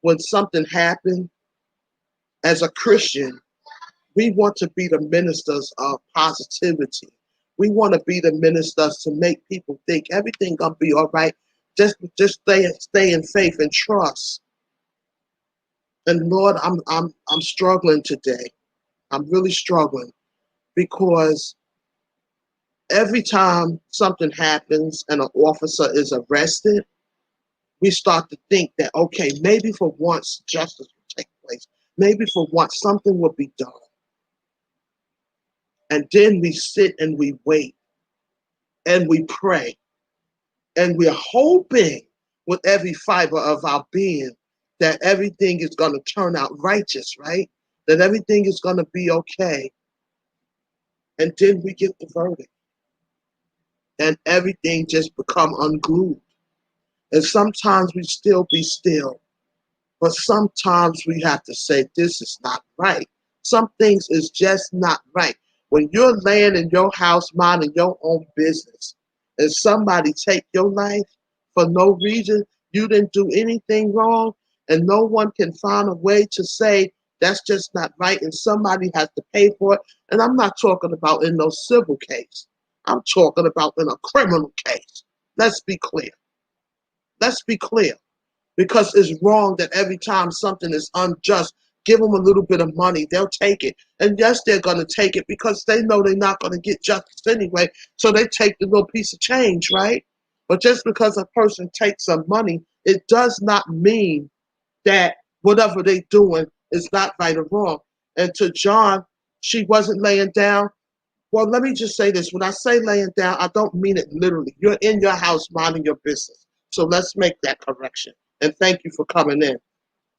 when something happened, as a Christian, we want to be the ministers of positivity. We want to be the ministers to make people think everything gonna be all right. Just stay in faith and trust. And Lord, I'm struggling today. I'm really struggling because every time something happens and an officer is arrested, we start to think that, okay, maybe for once justice will take place. Maybe for once something will be done. And then we sit and we wait and we pray and we're hoping with every fiber of our being that everything is going to turn out righteous, right? That everything is going to be okay. And then we get the verdict and everything just become unglued. And sometimes we still be still, but sometimes we have to say, this is not right. Some things is just not right. When you're laying in your house minding your own business and somebody take your life for no reason, you didn't do anything wrong, and no one can find a way to say that's just not right and somebody has to pay for it. And I'm not talking about in no civil case. I'm talking about in a criminal case. Let's be clear. Let's be clear. Because it's wrong that every time something is unjust, give them a little bit of money, they'll take it. And yes, they're going to take it because they know they're not going to get justice anyway, so they take the little piece of change, right? But just because a person takes some money, it does not mean that whatever they're doing is not right or wrong. And to John, she wasn't laying down. Well, let me just say this. When I say laying down, I don't mean it literally. You're in your house minding your business. So let's make that correction. And thank you for coming in.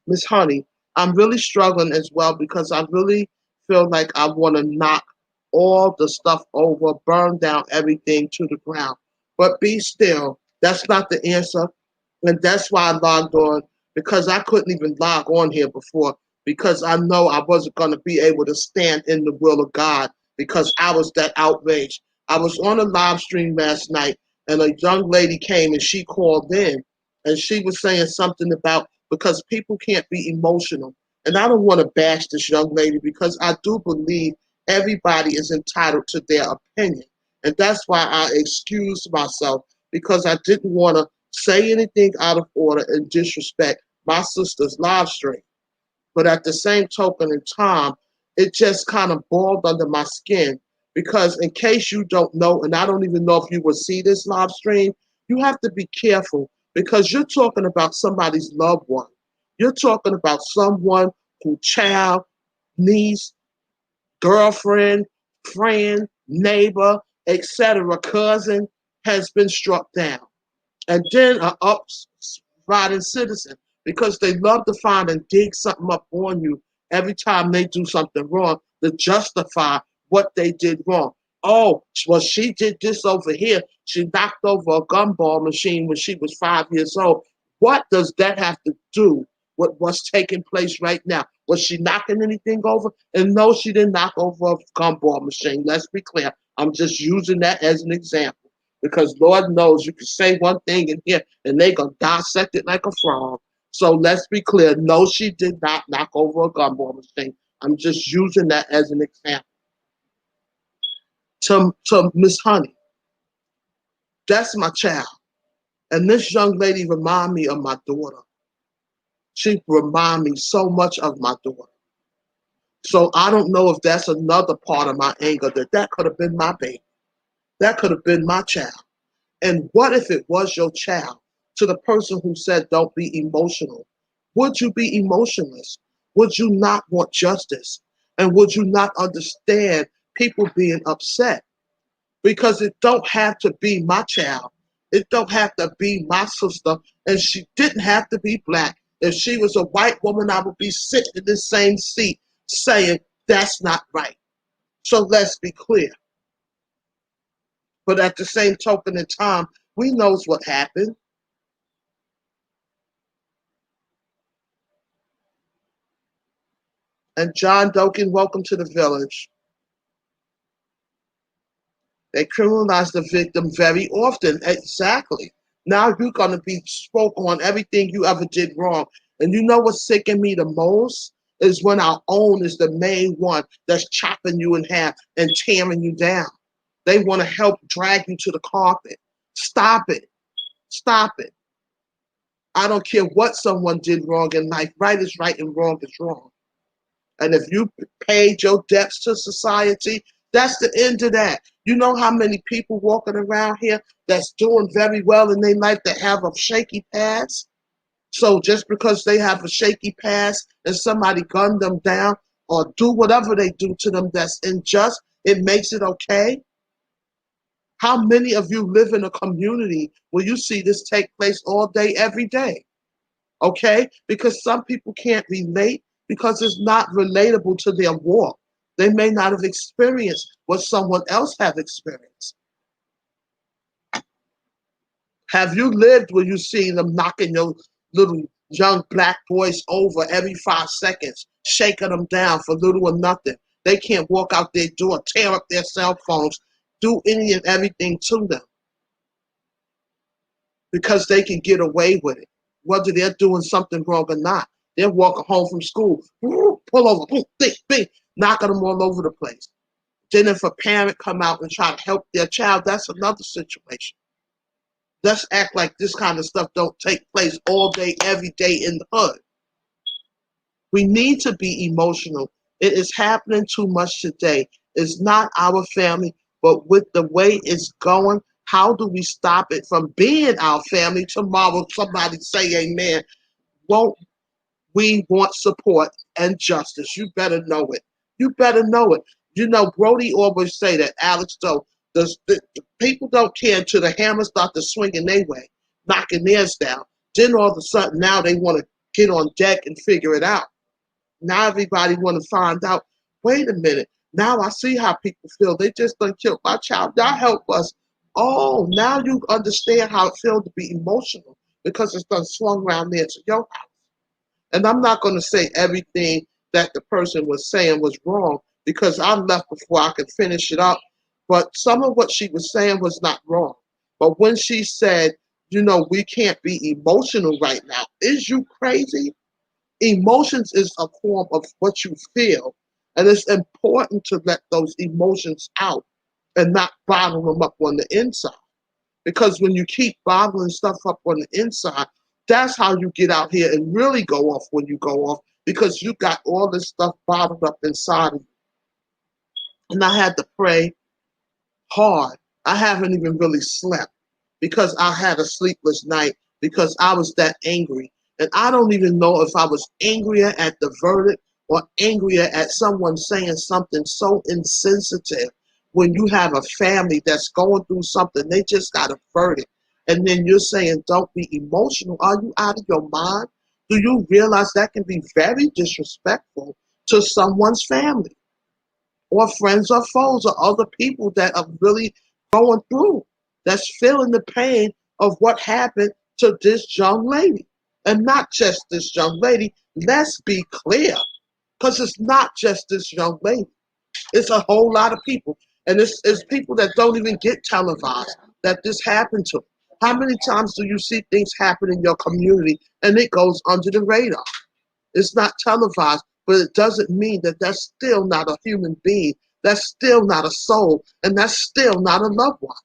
Miss Honey, I'm really struggling as well because I really feel like I want to knock all the stuff over, burn down everything to the ground. But be still. That's not the answer. And that's why I logged on, because I couldn't even log on here before, because I know I wasn't going to be able to stand in the will of God because I was that outraged. I was on a live stream last night and a young lady came and she called in and she was saying something about because people can't be emotional. And I don't want to bash this young lady because I do believe everybody is entitled to their opinion. And that's why I excused myself, because I didn't want to say anything out of order and disrespect my sister's live stream. But at the same token in time, it just kind of boiled under my skin because in case you don't know, and I don't even know if you will see this live stream, you have to be careful because you're talking about somebody's loved one. You're talking about someone who child, niece, girlfriend, friend, neighbor, etc., cousin has been struck down. And then an upriding citizen, because they love to find and dig something up on you every time they do something wrong to justify what they did wrong. Oh, well, she did this over here. She knocked over a gumball machine when she was 5 years old. What does that have to do with what's taking place right now? Was she knocking anything over? And no, she didn't knock over a gumball machine. Let's be clear. I'm just using that as an example. Because Lord knows you can say one thing in here and they gonna dissect it like a frog. So let's be clear. No, she did not knock over a gumball machine. I'm just using that as an example. To Miss Honey, that's my child. And this young lady remind me of my daughter. She remind me so much of my daughter. So I don't know if that's another part of my anger, that could have been my baby. That could have been my child. And what if it was your child? To the person who said, don't be emotional. Would you be emotionless? Would you not want justice? And would you not understand people being upset? Because it don't have to be my child. It don't have to be my sister. And she didn't have to be black. If she was a white woman, I would be sitting in the same seat saying, that's not right. So let's be clear. But at the same token in time, we knows what happened. And John Doken, welcome to the village. They criminalize the victim very often. Exactly. Now you're going to be spoke on everything you ever did wrong. And you know what's sicking me the most? Is when our own is the main one that's chopping you in half and tearing you down. They want to help drag you to the carpet. Stop it. Stop it. I don't care what someone did wrong in life. Right is right and wrong is wrong. And if you paid your debts to society, that's the end of that. You know how many people walking around here that's doing very well in their life that have a shaky past? So just because they have a shaky past and somebody gunned them down or do whatever they do to them that's unjust, it makes it okay? How many of you live in a community where you see this take place all day, every day? Okay? Because some people can't relate because it's not relatable to their walk. They may not have experienced what someone else have experienced. Have you lived where you see them knocking your little young black boys over every 5 seconds, shaking them down for little or nothing? They can't walk out their door, tear up their cell phones, do any and everything to them because they can get away with it, whether they're doing something wrong or not. They're walking home from school, pull over, boom, bing, bing, knocking them all over the place. Then if a parent come out and try to help their child, that's another situation. Let's act like this kind of stuff don't take place all day, every day in the hood. We need to be emotional. It is happening too much today. It's not our family, but with the way it's going, how do we stop it from being our family? Tomorrow, somebody say amen. Won't we want support and justice? You better know it. You better know it. You know, Brody always say that, Alex, though, the people don't care until the hammer start to swing in their way, knocking theirs down. Then all of a sudden, now they want to get on deck and figure it out. Now everybody want to find out, wait a minute, now I see how people feel. They just done killed my child. Y'all help us. Oh, now you understand how it feels to be emotional because it's done swung around there to your house. And I'm not going to say everything that the person was saying was wrong because I left before I could finish it up. But some of what she was saying was not wrong. But when she said, you know, we can't be emotional right now, is you crazy? Emotions is a form of what you feel. And it's important to let those emotions out and not bottle them up on the inside. Because when you keep bottling stuff up on the inside, that's how you get out here and really go off when you go off because you got all this stuff bottled up inside of you. And I had to pray hard. I haven't even really slept because I had a sleepless night because I was that angry. And I don't even know if I was angrier at the verdict or angrier at someone saying something so insensitive when you have a family that's going through something, they just got a verdict. And then you're saying, don't be emotional. Are you out of your mind? Do you realize that can be very disrespectful to someone's family? Or friends or foes or other people that are really going through, that's feeling the pain of what happened to this young lady. And not just this young lady, let's be clear, because it's not just this young lady. It's a whole lot of people. And it's people that don't even get televised that this happened to. How many times do you see things happen in your community and it goes under the radar? It's not televised, but it doesn't mean that that's still not a human being. That's still not a soul, and that's still not a loved one.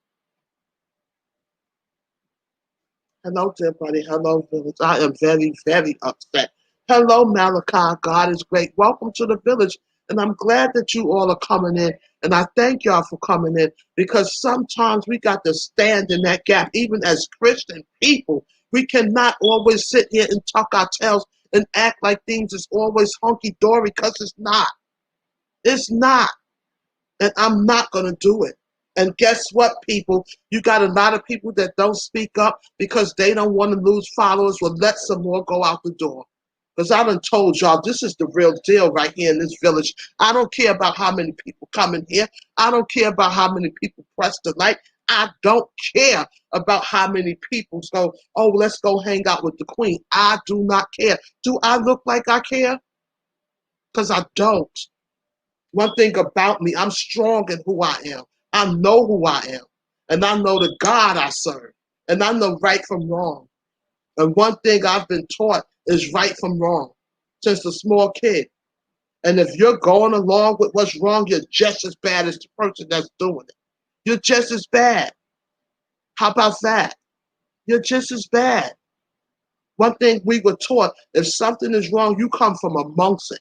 Hello, dear buddy. Hello, village. I am very, very upset. Hello, Malachi. God is great. Welcome to the village. And I'm glad that you all are coming in. And I thank y'all for coming in because sometimes we got to stand in that gap, even as Christian people. We cannot always sit here and tuck our tails and act like things is always hunky dory because it's not. It's not. And I'm not going to do it. And guess what, people? You got a lot of people that don't speak up because they don't want to lose followers. Well, let some more go out the door. Because I done told y'all this is the real deal right here in this village. I don't care about how many people come in here. I don't care about how many people press the light. I don't care about how many people go, oh, let's go hang out with the queen. I do not care. Do I look like I care? Because I don't. One thing about me, I'm strong in who I am. I know who I am. And I know the God I serve. And I know right from wrong. And one thing I've been taught is right from wrong since a small kid. And if you're going along with what's wrong, you're just as bad as the person that's doing it. You're just as bad. How about that? You're just as bad. One thing we were taught, if something is wrong, you come from amongst it.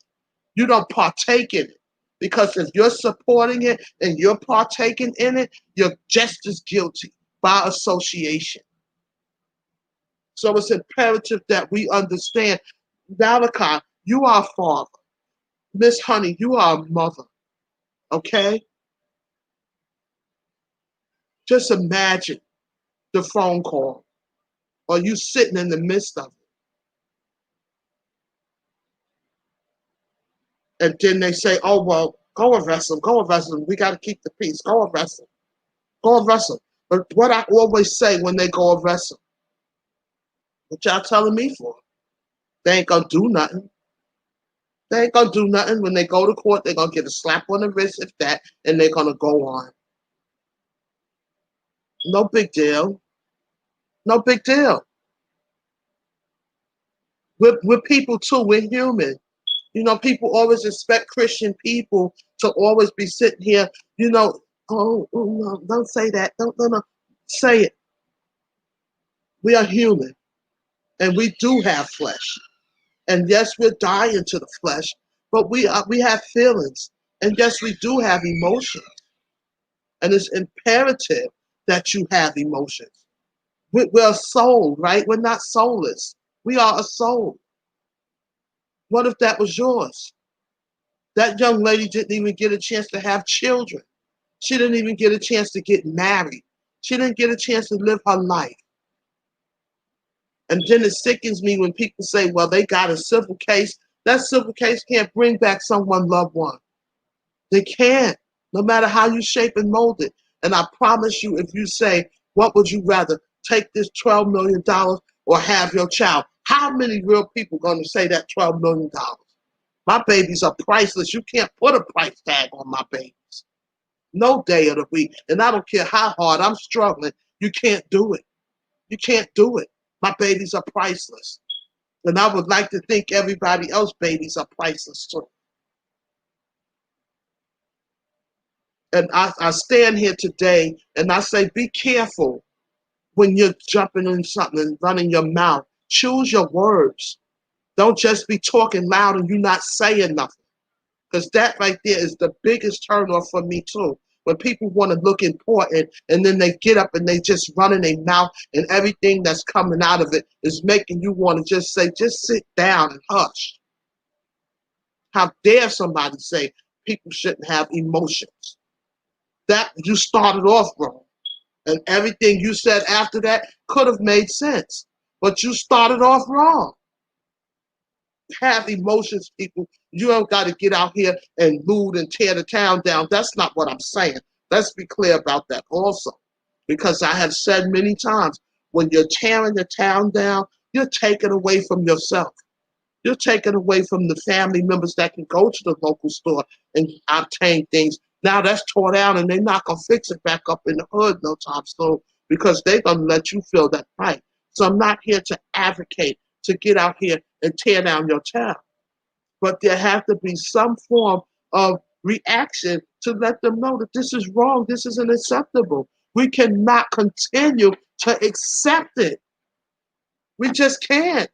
You don't partake in it. Because if you're supporting it and you're partaking in it, you're just as guilty by association. So it's imperative that we understand, Malachi, you are a father. Miss Honey, you are a mother. Okay? Just imagine the phone call or you sitting in the midst of it. And then they say, oh, well, go arrest him, go arrest him. We got to keep the peace. Go arrest him. Go arrest him. But what I always say when they go arrest him, what y'all telling me for? They ain't gonna do nothing. They ain't gonna do nothing. When they go to court, they're gonna get a slap on the wrist, if that, and they're gonna go on. No big deal. No big deal. We're people too. We're human. You know, people always expect Christian people to always be sitting here, you know, oh no, don't say that. Don't, no, no. Say it. We are human and we do have flesh. And yes, we're dying to the flesh, but we have feelings. And yes, we do have emotions. And it's imperative that you have emotions. We're a soul, right? We're not soulless. We are a soul. What if that was yours? That young lady didn't even get a chance to have children. She didn't even get a chance to get married. She didn't get a chance to live her life. And then it sickens me when people say, well, they got a civil case. That civil case can't bring back someone loved one. They can't, no matter how you shape and mold it. And I promise you, if you say, what would you rather, take this $12 million or have your child? How many real people are going to say that $12 million? My babies are priceless. You can't put a price tag on my babies. No day of the week. And I don't care how hard I'm struggling. You can't do it. You can't do it. My babies are priceless. And I would like to think everybody else's babies are priceless too. And I stand here today and I say, be careful when you're jumping in something and running your mouth. Choose your words. Don't just be talking loud and you not saying nothing. Because that right there is the biggest turnoff for me too. When people want to look important and then they get up and they just run in their mouth and everything that's coming out of it is making you want to just say, just sit down and hush. How dare somebody say people shouldn't have emotions? That you started off wrong. And everything you said after that could have made sense. But you started off wrong. Have emotions, people. You don't got to get out here and loot and tear the town down. That's not what I'm saying. Let's be clear about that also. Because I have said many times, when you're tearing the town down, you're taking away from yourself. You're taking away from the family members that can go to the local store and obtain things. Now that's tore down and they're not going to fix it back up in the hood no time soon because they're going to let you feel that right. So I'm not here to advocate to get out here and tear down your town. But there has to be some form of reaction to let them know that this is wrong, this isn't acceptable. We cannot continue to accept it. We just can't.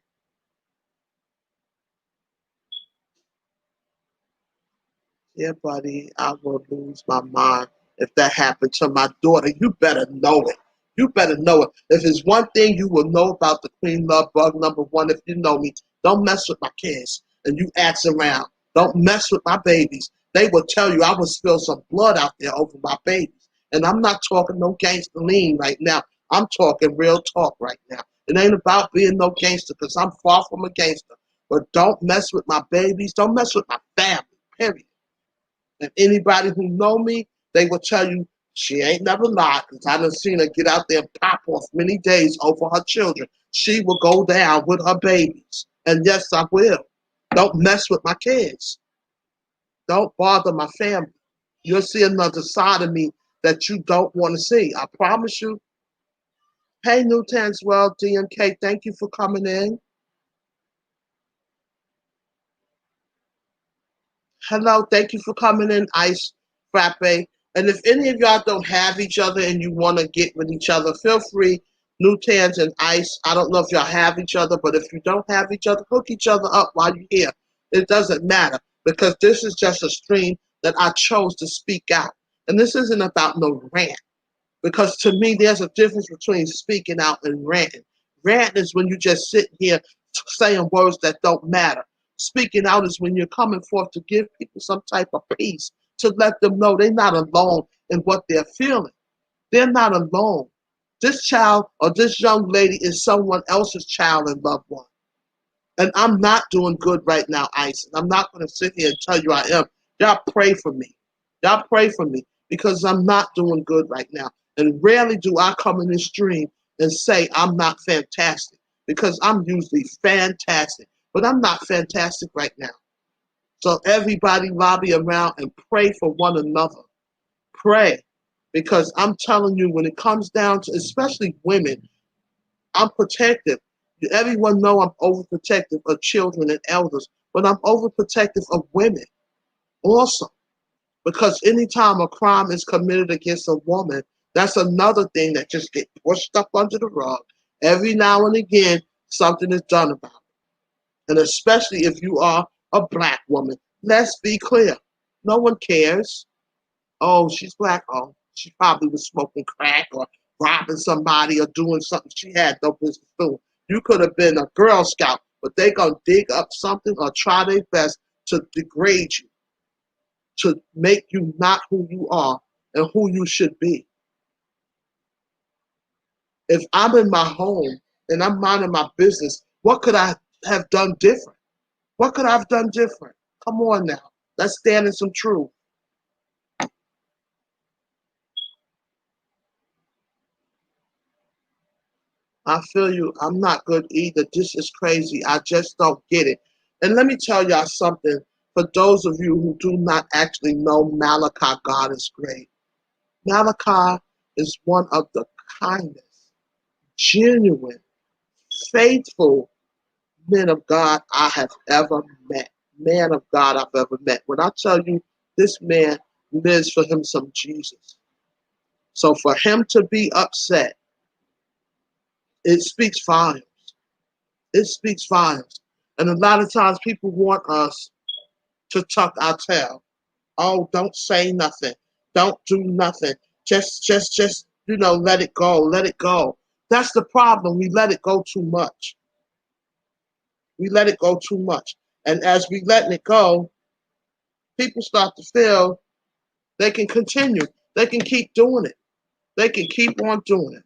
Yeah, buddy, I will lose my mind if that happened to my daughter. You better know it. You better know it. If there's one thing you will know about the Queen Love Bug, number one, if you know me, don't mess with my kids. And you ask around. Don't mess with my babies. They will tell you I will spill some blood out there over my babies. And I'm not talking no gangster lean right now. I'm talking real talk right now. It ain't about being no gangster because I'm far from a gangster. But don't mess with my babies. Don't mess with my family, period. And anybody who know me, they will tell you she ain't never lied because I done seen her get out there and pop off many days over her children. She will go down with her babies. And yes, I will. Don't mess with my kids. Don't bother my family. You'll see another side of me that you don't want to see. I promise you. Hey, Newton as well, DMK, thank you for coming in. Hello, thank you for coming in, Ice Frappe. And if any of y'all don't have each other and you want to get with each other, feel free. Newtans and Ice. I don't know if y'all have each other, but if you don't have each other, hook each other up while you're here. It doesn't matter because this is just a stream that I chose to speak out. And this isn't about no rant. Because to me, there's a difference between speaking out and ranting. Ranting is when you just sit here saying words that don't matter. Speaking out is when you're coming forth to give people some type of peace, to let them know they're not alone in what they're feeling. They're not alone. This child or this young lady is someone else's child and loved one. And I'm not doing good right now, Ice. And I'm not going to sit here and tell you I am. Y'all pray for me. Y'all pray for me because I'm not doing good right now. And rarely do I come in this stream and say I'm not fantastic because I'm usually fantastic. But I'm not fantastic right now. So everybody lobby around and pray for one another. Pray. Because I'm telling you, when it comes down to especially women, I'm protective. Everyone know I'm overprotective of children and elders, but I'm overprotective of women also. Because anytime a crime is committed against a woman, that's another thing that just gets pushed up under the rug. Every now and again, something is done about it. And especially if you are a black woman, let's be clear. No one cares. Oh, she's black. Oh, she probably was smoking crack or robbing somebody or doing something she had no business doing. You could have been a Girl Scout, but they gonna dig up something or try their best to degrade you, to make you not who you are and who you should be. If I'm in my home and I'm minding my business, what could I have done different? What could I have done different? Come on now. Let's stand in some truth. I feel you. I'm not good either. This is crazy. I just don't get it. And let me tell y'all something. For those of you who do not actually know Malachi, God is great. Malachi is one of the kindest, genuine, faithful men of God I have ever met. Man of God I've ever met. When I tell you this man lives for him some Jesus. So for him to be upset, it speaks volumes. It speaks volumes. And a lot of times people want us to tuck our tail. Oh, don't say nothing. Don't do nothing. Just, let it go. Let it go. That's the problem. We let it go too much. We let it go too much. And as we letting it go, people start to feel they can continue. They can keep doing it. They can keep on doing it.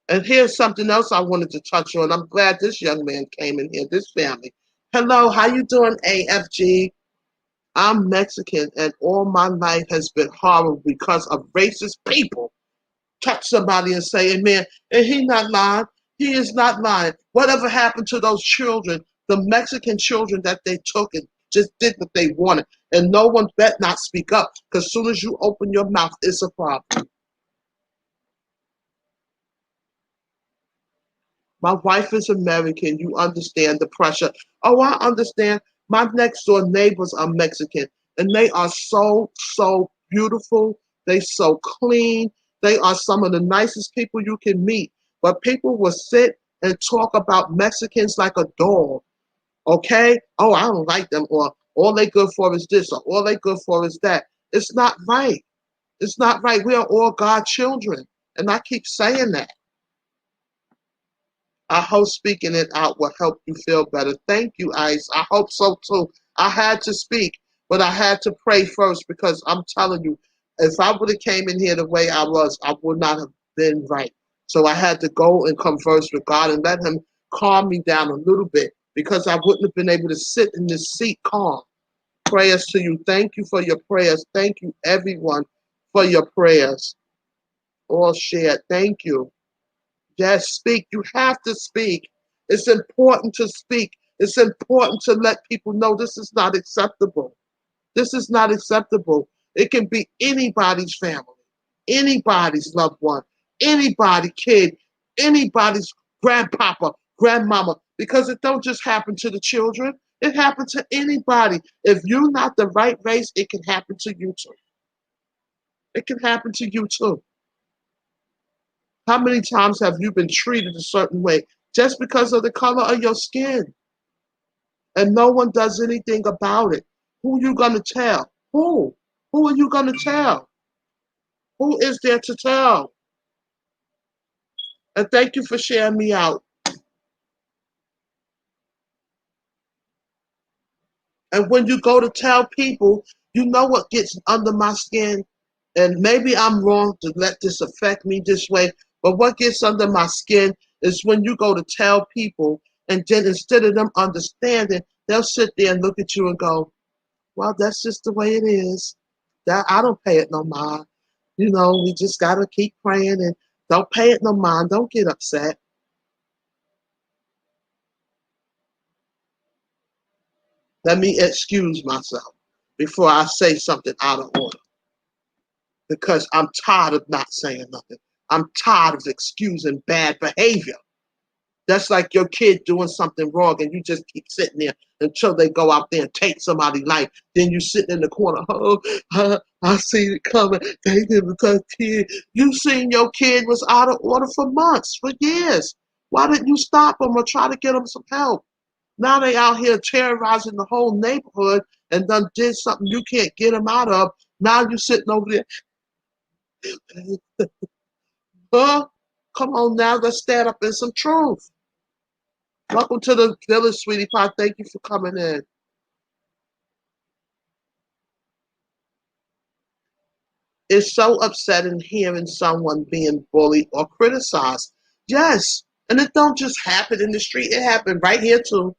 And here's something else I wanted to touch on. I'm glad this young man came in here, this family. Hello, how you doing, AFG? I'm Mexican and all my life has been horrible because of racist people. Touch somebody and say, amen. And he not lying. He is not lying. Whatever happened to those children, the Mexican children that they took and just did what they wanted? And no one bet not speak up because as soon as you open your mouth, it's a problem. My wife is American. You understand the pressure. Oh, I understand. My next door neighbors are Mexican, and they are so, so beautiful. They so clean. They are some of the nicest people you can meet. But people will sit and talk about Mexicans like a dog. Okay? Oh, I don't like them, or all they good for is this, or all they good for is that. It's not right. It's not right. We are all God's children. And I keep saying that. I hope speaking it out will help you feel better. Thank you, Ice. I hope so too. I had to speak, but I had to pray first because I'm telling you, if I would have came in here the way I was, I would not have been right. So I had to go and converse with God and let him calm me down a little bit because I wouldn't have been able to sit in this seat calm. Prayers to you. Thank you for your prayers. Thank you, everyone, for your prayers. All shared. Thank you. Yes, speak. You have to speak. It's important to speak. It's important to let people know this is not acceptable. This is not acceptable. It can be anybody's family, anybody's loved one. anybody kid, anybody's grandpapa, grandmama, because it don't just happen to the children. It happens to anybody. If you're not the right race, it can happen to you too. It can happen to you too. How many times have you been treated a certain way just because of the color of your skin? And no one does anything about it. Who are you gonna tell? Who? Who are you gonna tell? Who is there to tell? And thank you for sharing me out. And when you go to tell people, you know what gets under my skin? And maybe I'm wrong to let this affect me this way, but what gets under my skin is when you go to tell people, and then instead of them understanding, they'll sit there and look at you and go, well, that's just the way it is. That I don't pay it no mind. You know, we just gotta keep praying and don't pay it no mind. Don't get upset. Let me excuse myself before I say something out of order because I'm tired of not saying nothing. I'm tired of excusing bad behavior. That's like your kid doing something wrong and you just keep sitting there until they go out there and take somebody's life. Then you sitting in the corner, oh, I see it coming. They didn't touch kid. You seen your kid was out of order for months, for years. Why didn't you stop them or try to get them some help? Now they out here terrorizing the whole neighborhood and done did something you can't get them out of. Now you sitting over there, huh? Come on now, let's stand up in some truth. Welcome to the village, sweetie pie. Thank you for coming in. It's so upsetting hearing someone being bullied or criticized. Yes, and it don't just happen in the street. It happened right here too.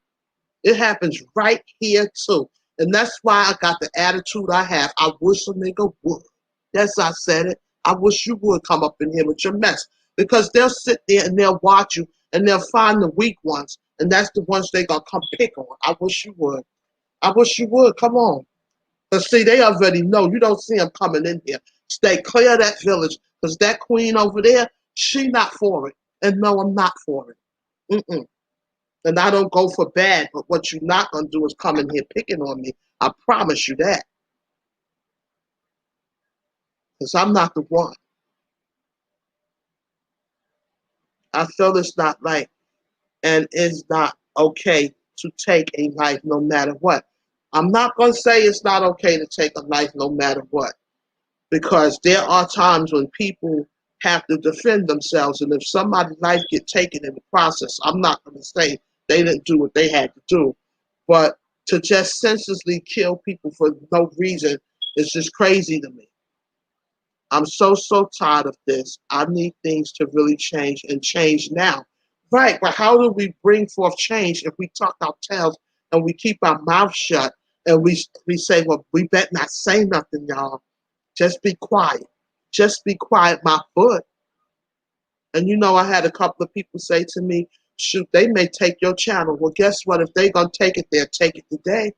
It happens right here too. And that's why I got the attitude I have. I wish a nigga would. Yes, I said it. I wish you would come up in here with your mess. Because they'll sit there and they'll watch you and they'll find the weak ones. And that's the ones they gonna come pick on. I wish you would. I wish you would. Come on. Because see, they already know. You don't see them coming in here. Stay clear of that village. Because that queen over there, she not for it. And no, I'm not for it. Mm-mm. And I don't go for bad, but what you're not going to do is come in here picking on me. I promise you that. Because I'm not the one. I feel it's not right. And it's not okay to take a life no matter what. I'm not going to say it's not okay to take a life no matter what. Because there are times when people have to defend themselves. And if somebody's life get taken in the process, I'm not going to say they didn't do what they had to do. But to just senselessly kill people for no reason is just crazy to me. I'm so tired of this. I need things to really change and change now. Right, but how do we bring forth change if we tuck our tails and we keep our mouth shut and we say, well, we better not say nothing, y'all. Just be quiet. Just be quiet, my foot. And you know, I had a couple of people say to me, shoot, they may take your channel. Well, guess what? If they're going to take it, they'll take it today.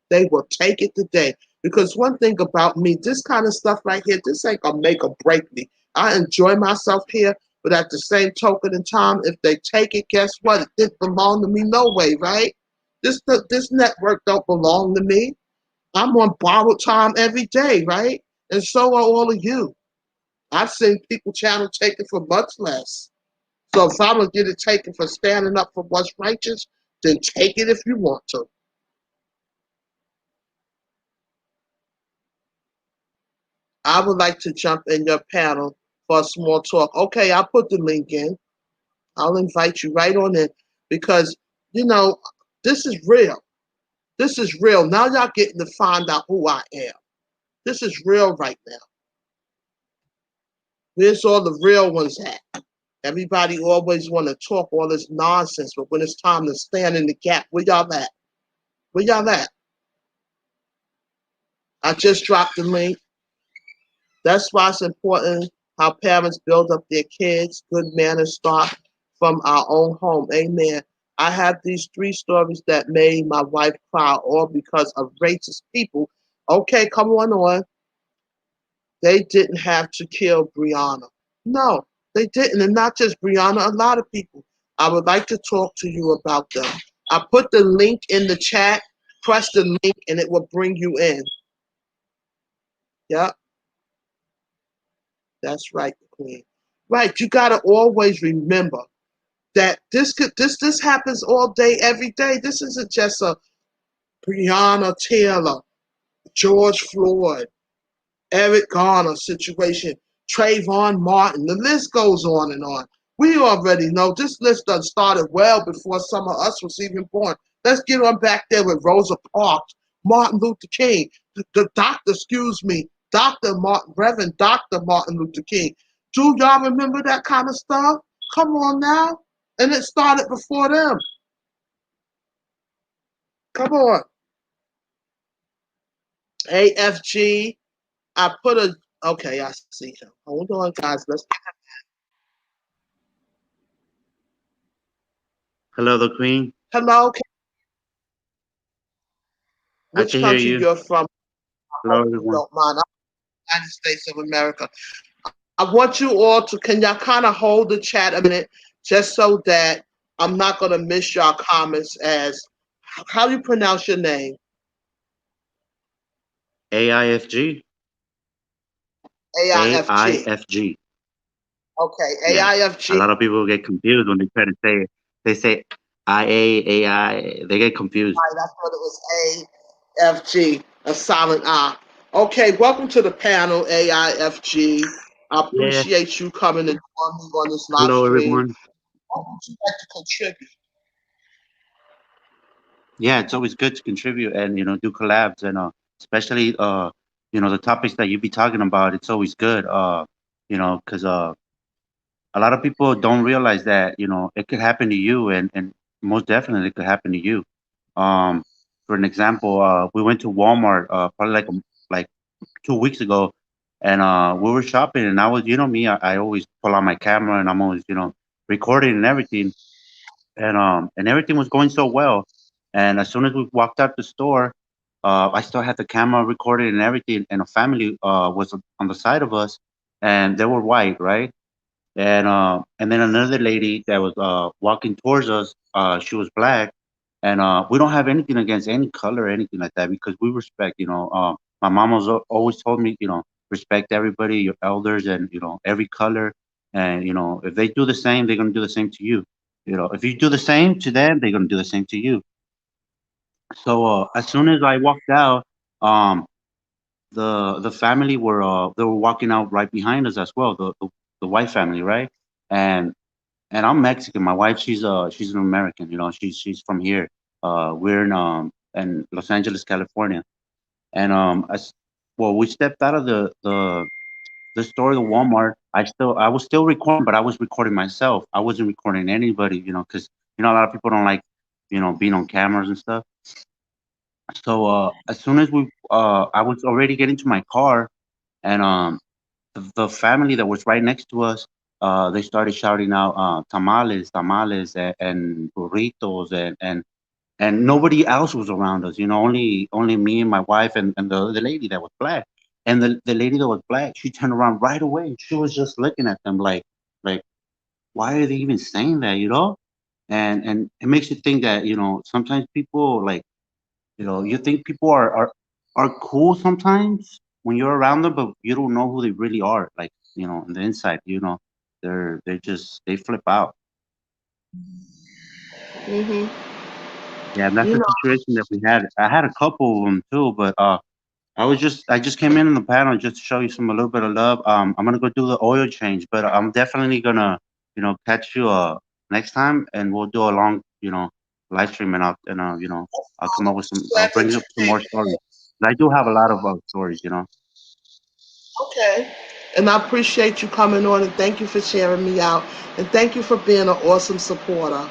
They will take it today. Because one thing about me, this kind of stuff right here, this ain't going to make or break me. I enjoy myself here, but at the same token in time, if they take it, guess what? It didn't belong to me no way, right? This network don't belong to me. I'm on borrowed time every day, right? And so are all of you. I've seen people channel taken for much less. So if I'm going to get it taken for standing up for what's righteous, then take it if you want to. I would like to jump in your panel for a small talk. Okay, I'll put the link in. I'll invite you right on in because, you know, this is real. This is real. Now y'all getting to find out who I am. This is real right now. Where's all the real ones at? Everybody always want to talk all this nonsense, but when it's time to stand in the gap, where y'all at? Where y'all at? I just dropped the link. That's why it's important how parents build up their kids. Good manners start from our own home. Amen. I have these 3 stories that made my wife cry, all because of racist people. Okay, come on. They didn't have to kill Breonna. No, They didn't, and not just Breonna, a lot of people. I would like to talk to you about them. I put the link in the chat. Press the link, and it will bring you in. Yep, that's right, Queen. Right, you gotta always remember that this happens all day, every day. This isn't just a Breonna Taylor, George Floyd, Eric Garner situation, Trayvon Martin. The list goes on and on. We already know this list done started well before some of us was even born. Let's get on back there with Rosa Parks, Martin Luther King, the doctor, excuse me, Dr. Martin, Reverend Dr. Martin Luther King. Do y'all remember that kind of stuff? Come on now. And it started before them. Come on. AFG. I put a, okay, I see him. Hold on, guys. Let's, Hello, the Queen. hello, I which can hear country you. you're from? I Hello, hope you everyone. don't mind. I'm from the United States of America. I want you all to, can y'all kind of hold the chat a minute just so that I'm not going to miss y'all comments as, how do you pronounce your name? AIFG. AIFG. AIFG. Okay, Yeah. A AIFG. lot of people get confused when they try to say it. They say IA, AI. They get confused. Right, I thought it was AFG, a silent I. Okay, welcome to the panel, AIFG. I Yeah. appreciate you coming and joining me on this live Hello, stream. everyone. What would you like to contribute? Yeah, it's always good to contribute and do collabs and especially the topics that you be talking about. It's always good. Because a lot of people don't realize that it could happen to you, and most definitely it could happen to you. Um, for an example, we went to Walmart probably like 2 weeks ago, and we were shopping, and I was, me, I always pull out my camera, and I'm always, recording and everything, and everything was going so well. And as soon as we walked out the store, I still had the camera recorded and everything, and a family was on the side of us, and they were white, right? And then another lady that was walking towards us, she was black, and we don't have anything against any color or anything like that because we respect. My mom was always told me, respect everybody, your elders, and every color, and if they do the same, they're gonna do the same to you. If you do the same to them, they're gonna do the same to you. So as soon as I walked out, um, the family were they were walking out right behind us as well, the white family, right? And I'm Mexican. My wife, she's an American. She's from here. We're in Los Angeles, California. And as well, we stepped out of the store, the Walmart. I was still recording, but I was recording myself. I wasn't recording anybody. Because a lot of people don't like being on cameras and stuff. So as soon as I was already getting to my car, and the family that was right next to us, they started shouting out tamales, tamales, and burritos, and nobody else was around us. Only me and my wife and the lady that was black. And the lady that was black, she turned around right away. She was just looking at them like why are they even saying that? And it makes you think that sometimes people like you think people are cool sometimes when you're around them, but you don't know who they really are. Like, on the inside, they flip out. Hmm. Yeah, and that's You the know, situation that we had. I had a couple of them too, but I just came in on the panel just to show you a little bit of love. I'm gonna go do the oil change, but I'm definitely gonna catch you next time, and we'll do a long live stream, and I'll come up with I'll glad that bring up you some came more stories. I do have a lot of stories. in. Okay. And I appreciate you coming on and thank you for sharing me out. And thank you for being an awesome supporter.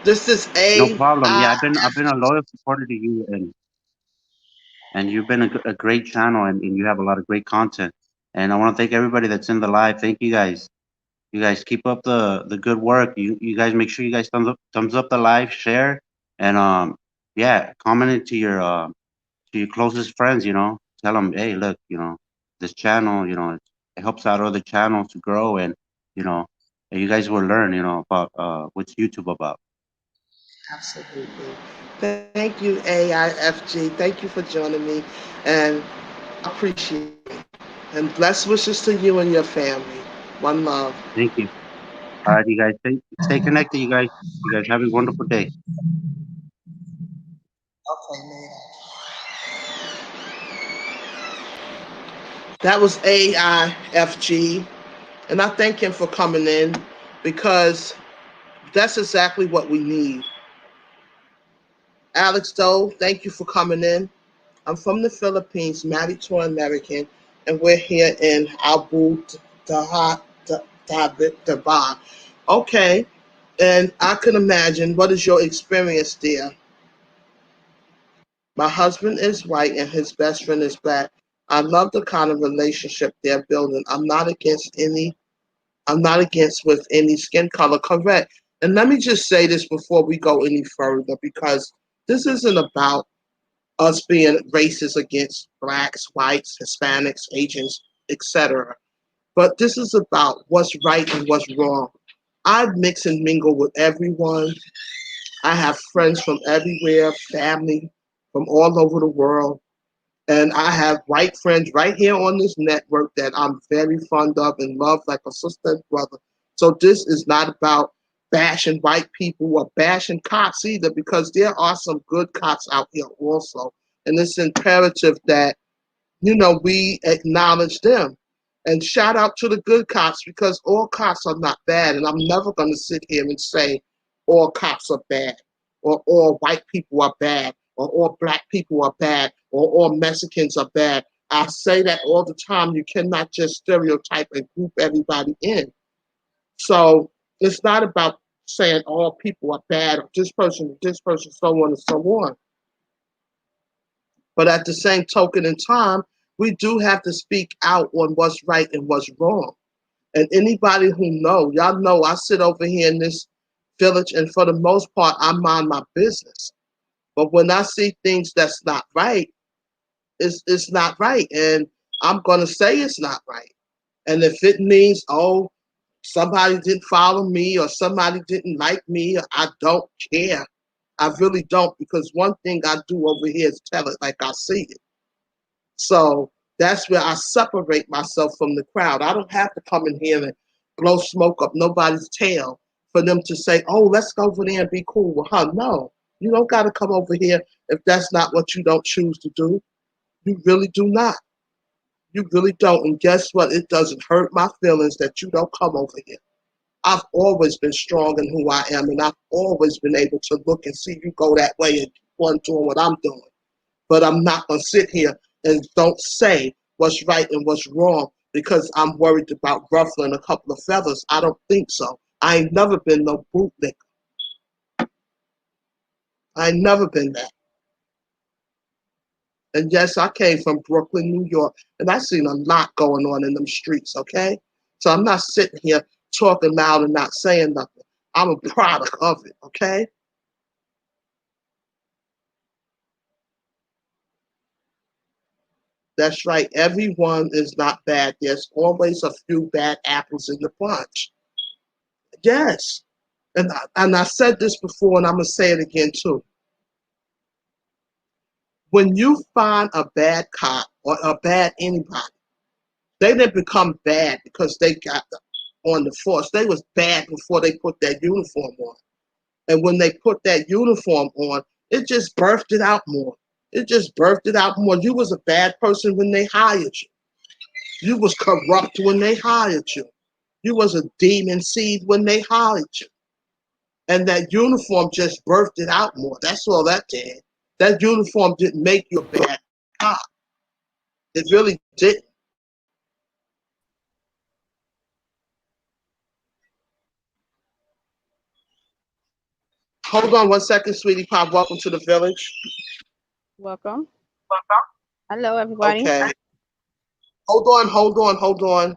This is No A problem. I. Yeah, I've been a loyal supporter to you, and you've been a great channel, and you have a lot of great content. And I want to thank everybody that's in the live. Thank you guys. You guys keep up the good work. You guys make sure you guys thumbs up the live, share, and yeah, comment it to your closest friends. Tell them, hey, look, this channel, it helps out other channels to grow, you know, and you guys will learn, about what's YouTube about. Absolutely. Thank you, AIFG. Thank you for joining me, and appreciate it. And blessed wishes to you and your family. One love. Thank you. All right, you guys, stay connected. You guys have a wonderful day. Okay, man. That was AIFG, and I thank him for coming in because that's exactly what we need. Alex Doe, thank you for coming in. I'm from the Philippines, married to an American, and we're here in Abu Dhabi. Okay, and I can imagine what is your experience there. My husband is white and his best friend is black. I love the kind of relationship they're building. I'm not against with any skin color, correct. And let me just say this before we go any further, because this isn't about us being racist against blacks, whites, Hispanics, Asians, etc. But this is about what's right and what's wrong. I mix and mingle with everyone. I have friends from everywhere, family from all over the world. And I have white friends right here on this network that I'm very fond of and love like a sister and brother. So this is not about bashing white people or bashing cops either, because there are some good cops out here also. And it's imperative that we acknowledge them. And shout out to the good cops, because all cops are not bad. And I'm never going to sit here and say all cops are bad, or all white people are bad, or all black people are bad, or all Mexicans are bad. I say that all the time. You cannot just stereotype and group everybody in. So it's not about saying all people are bad, or this person, so on and so on. But at the same token in time, we do have to speak out on what's right and what's wrong. And anybody who y'all know I sit over here in this village, and for the most part, I mind my business. But when I see things that's not right, it's not right. And I'm going to say it's not right. And if it means, oh, somebody didn't follow me or somebody didn't like me, I don't care. I really don't, because one thing I do over here is tell it like I see it. So that's where I separate myself from the crowd. I don't have to come in here and blow smoke up nobody's tail for them to say, oh, let's go over there and be cool with her. No, you don't got to come over here if that's not what you don't choose to do. You really do not. You really don't. And guess what? It doesn't hurt my feelings that you don't come over here. I've always been strong in who I am, and I've always been able to look and see you go that way and keep on doing what I'm doing. But I'm not going to sit here and don't say what's right and what's wrong because I'm worried about ruffling a couple of feathers. I don't think so. I ain't never been no bootlicker. I ain't never been that. And yes, I came from Brooklyn, New York, and I seen a lot going on in them streets, okay? So I'm not sitting here talking loud and not saying nothing. I'm a product of it, okay? That's right. Everyone is not bad. There's always a few bad apples in the bunch. Yes. And I said this before, and I'm going to say it again, too. When you find a bad cop or a bad anybody, they didn't become bad because they got on the force. They was bad before they put that uniform on. And when they put that uniform on, it just birthed it out more. It just birthed it out more. You was a bad person when they hired you. You was corrupt when they hired you. You was a demon seed when they hired you. And that uniform just birthed it out more. That's all that did. That uniform didn't make you a bad cop. It really didn't. Hold on one second, sweetie pop. Welcome to the village. Welcome. Hello, everybody. Okay. Hold on, hold on, hold on.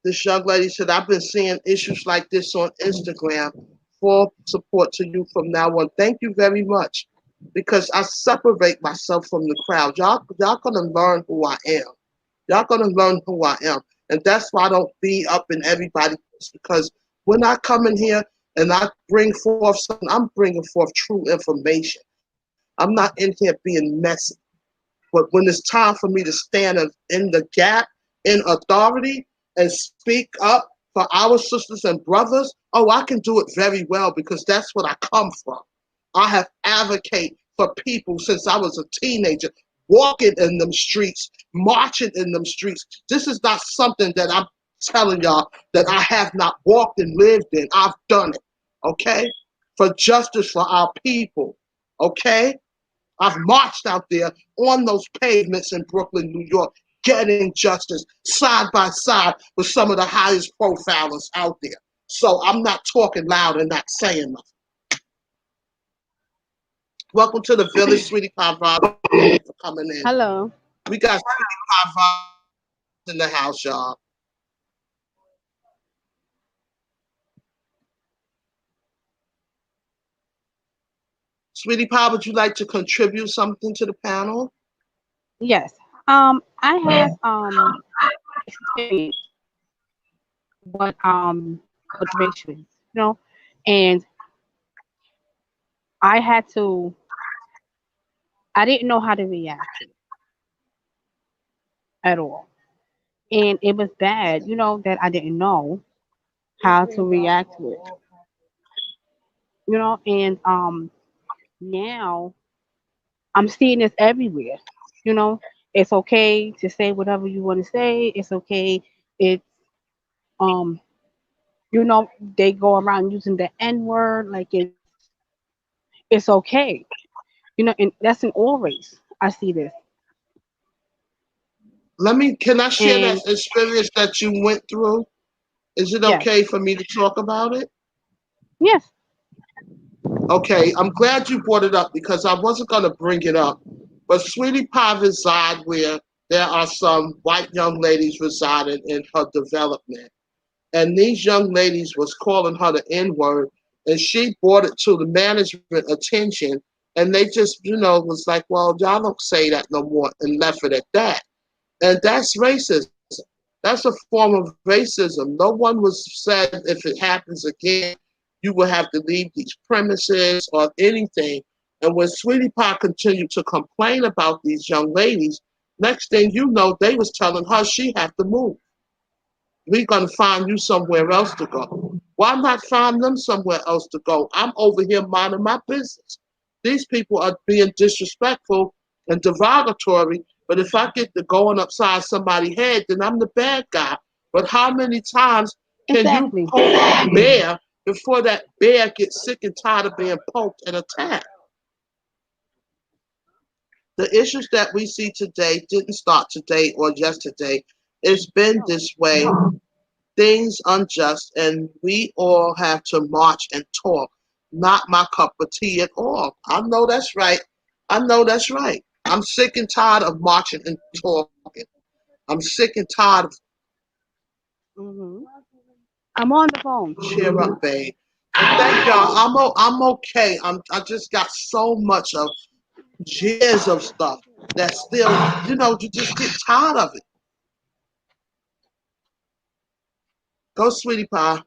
This young lady said, I've been seeing issues like this on Instagram. Full support to you from now on. Thank you very much. Because I separate myself from the crowd. Y'all gonna learn who I am. Y'all gonna learn who I am. And that's why I don't be up in everybody because when I come in here and I bring forth something, I'm bringing forth true information. I'm not in here being messy. But when it's time for me to stand in the gap, in authority, and speak up for our sisters and brothers, oh, I can do it very well because that's what I come from. I have advocated for people since I was a teenager, walking in them streets, marching in them streets. This is not something that I'm telling y'all that I have not walked and lived in. I've done it, okay? For justice for our people, okay? I've marched out there on those pavements in Brooklyn, New York, getting justice side by side with some of the highest profilers out there. So I'm not talking loud and not saying nothing. Welcome to the village, Sweetie Pie Vibe. Thank you for coming in. Hello. We got Sweetie Pie Vibe in the house, y'all. Sweetie Pie, would you like to contribute something to the panel? Yes. I have experienced what racial is, and I had to. I didn't know how to react to it at all, and it was bad, that I didn't know how to react to it, and now I'm seeing this everywhere, you know. It's okay to say whatever you want to say. It's okay. It's um, they go around using the N word like it's okay, and that's in all race. I see this, Can I share that and experience that you went through? Is it yes, okay for me to talk about it? yes, Okay, I'm glad you brought it up because I wasn't going to bring it up. But Sweetie Pie reside where there are some white young ladies residing in her development. And these young ladies was calling her the N-word, and she brought it to the management attention, and they just, was like, well, y'all don't say that no more, and left it at that. And that's racism. That's a form of racism. No one was said if it happens again, you will have to leave these premises or anything. And when Sweetie Pie continued to complain about these young ladies, next thing you know, they was telling her she had to move. We're going to find you somewhere else to go. Why not find them somewhere else to go? I'm over here minding my business. These people are being disrespectful and derogatory, but if I get to going upside somebody's head, then I'm the bad guy. But how many times can you exactly. poke a bear before that bear gets sick and tired of being poked and attacked? The issues that we see today didn't start today or yesterday. It's been this way, things unjust, and we all have to march and talk. Not my cup of tea at all. I know that's right. I know that's right. I'm sick and tired of marching and talking. I'm sick and tired of hmm I'm on the phone. cheer up, babe. And thank y'all. I'm okay. I just got so much of years of stuff that still, you just get tired of it. Go, Sweetie Pie.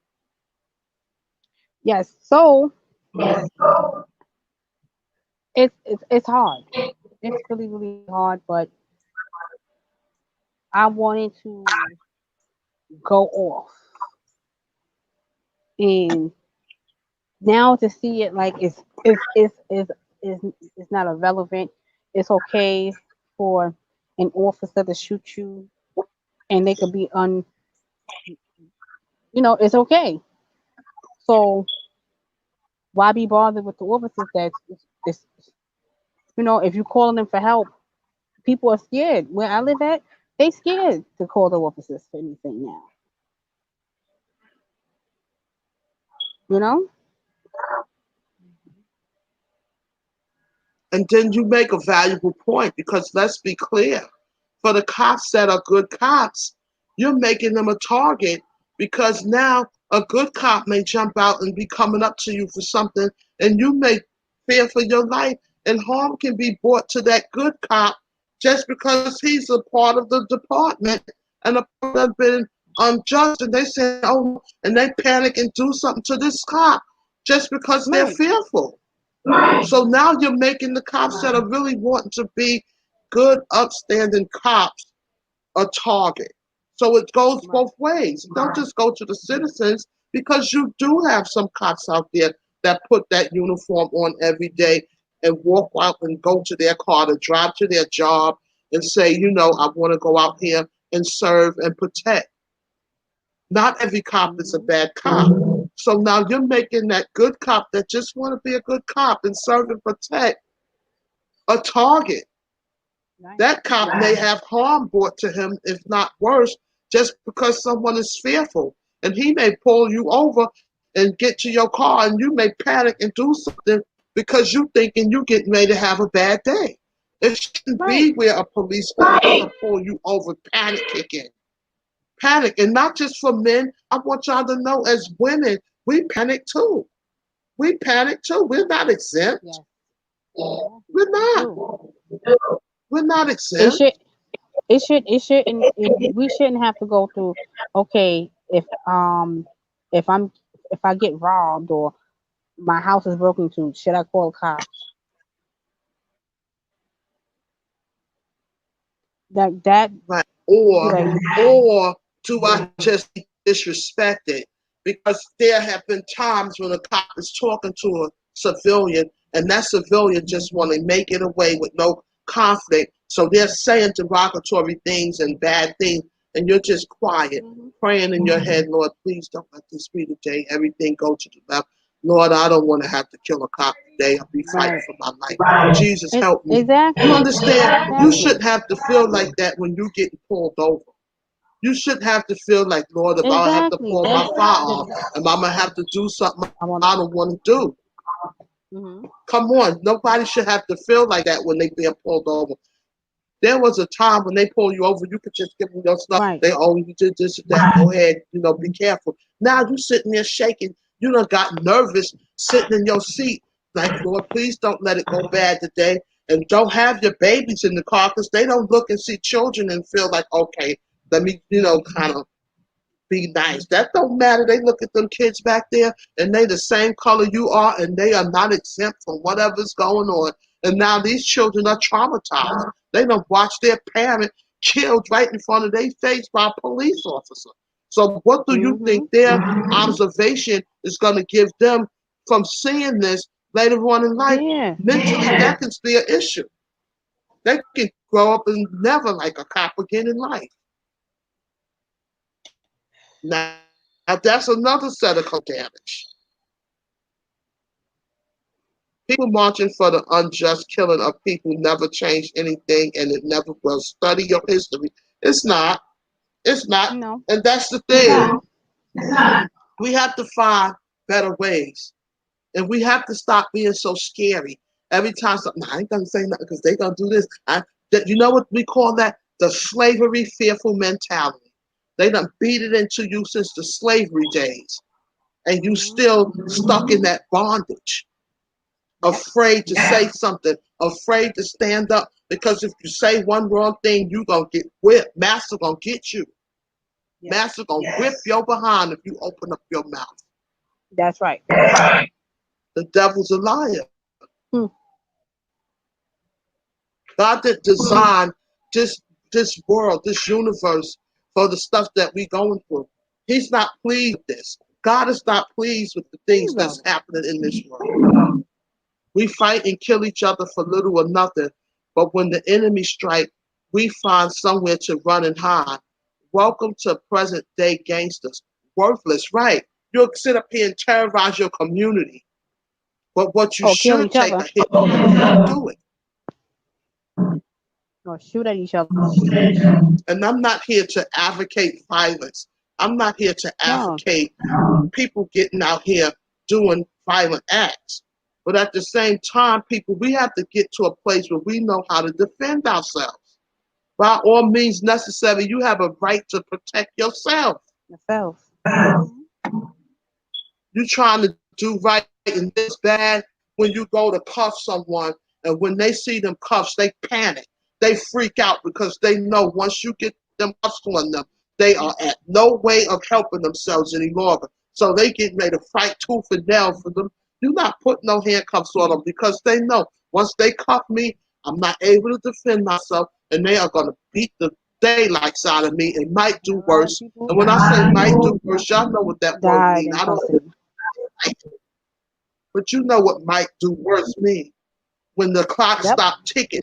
Yes. So it's hard. It's really really hard, but I wanted to go off, and now to see it like it's not irrelevant. It's okay for an officer to shoot you, and they could be it's okay. So why be bothered with the officers it's, if you calling them for help, people are scared. Where I live at, they scared to call the officers for anything now. You know? And then you make a valuable point because let's be clear, for the cops that are good cops, you're making them a target because now a good cop may jump out and be coming up to you for something, and you may fear for your life, and harm can be brought to that good cop just because he's a part of the department and a part that's been unjust, and they say, oh no, and they panic and do something to this cop just because they're Right. fearful. So now you're making the cops that are really wanting to be good, upstanding cops a target. So it goes Right. both ways. Don't just go to the citizens, because you do have some cops out there that put that uniform on every day and walk out and go to their car to drive to their job and say, I want to go out here and serve and protect. Not every cop is a Mhm. bad cop. So now you're making that good cop that just want to be a good cop and serve and protect a target. Right. That cop may have harm brought to him, if not worse, just because someone is fearful. And he may pull you over and get to your car, and you may panic and do something because you thinking you getting ready to have a bad day. It shouldn't Right. be where a police officer pull you over panic kicking. Panic. And not just for men. I want y'all to know, as women, we panic too. We panic too. We're not exempt. Yes. Yeah. We're We not. do. We're not It exempt. should. It should. It shouldn't. We shouldn't have to go through. Okay, if I'm if I get robbed or my house is broken into, should I call the cops? That Right. like Or do I just be disrespected? Because there have been times when a cop is talking to a civilian, and that civilian just want to make it away with no conflict. So they're saying derogatory things and bad things, and you're just quiet, Mhm. praying in your head, Lord, please don't let this be the day. Everything go to the left. Lord, I don't want to have to kill a cop today. I'll be fighting Right. for my life. Jesus, help me. You Exactly. understand? You Exactly. shouldn't have to feel like that when you get pulled over. You shouldn't have to feel like, Lord, if I have to Exactly. pull my firearm, The, am I gonna have to do something I want. I don't want to do? Mhm. Come on, nobody should have to feel like that when they being pulled over. There was a time when they pull you over, you could just give them your stuff. They, Right. oh, you did this and that. Go ahead, be careful. Now you sitting there shaking. You done got nervous sitting in your seat. Like, Lord, please don't let it go bad today. And don't have your babies in the car, because they don't look and see children and feel like, okay, let me, kind of be nice. That don't matter. They look at them kids back there, and they the same color you are, and they are not exempt from whatever's going on. And now these children are traumatized. They don't watch their parent killed right in front of their face by a police officer. So what do you think Mhm. their observation is going to give them from seeing this later on in life? Yeah. Mentally, that can be an issue. They can grow up and never like a cop again in life. Now that's another set of damage. People marching for the unjust killing of people never change anything, and it never will. Study your history. It's not. It's not. No, And that's the it's thing. not. We have to find better ways. And we have to stop being so scary. Every time something, I ain't gonna say nothing because they gonna do this. You know what we call that? The slavery fearful mentality. They done beat it into you since the slavery days. And you Mhm. still stuck in that bondage, Yep. afraid to say something, afraid to stand up, because if you say one wrong thing, you gonna get whipped. Master gonna get you. Yes. Master gonna whip your behind if you open up your mouth. That's right. The devil's a liar. Hmm. God did design this world, this universe, for the stuff that we going through. He's not pleased with this. God is not pleased with the things that's Zero. happening in this world. We fight and kill each other for little or nothing, but when the enemy strike, we find somewhere to run and hide. Welcome to present day gangsters. Worthless, right? You'll sit up here and terrorize your community, but what you Or kill should each take a other. hit for, you don't do it. Or shoot at each other. And I'm not here to advocate violence. I'm not here to No. advocate people getting out here doing violent acts. But at the same time, people, we have to get to a place where we know how to defend ourselves. By all means necessary, you have a right to protect yourself. Yourself. Mhm. You trying to do right and this bad when you go to cuff someone, and when they see them cuffs, they panic. They freak out because they know once you get them cuffs on them, they are at no way of helping themselves any longer. So they get ready to fight tooth and nail for them. You're not putting no handcuffs on them because they know once they cuff me, I'm not able to defend myself, and they are going to beat the daylights out of me and might A do lot of worse. people, And when I a lot say of might people do worse, y'all know what that word died means. in I don't, custody. but you know what might do worse means. When the clock Yep. stopped ticking,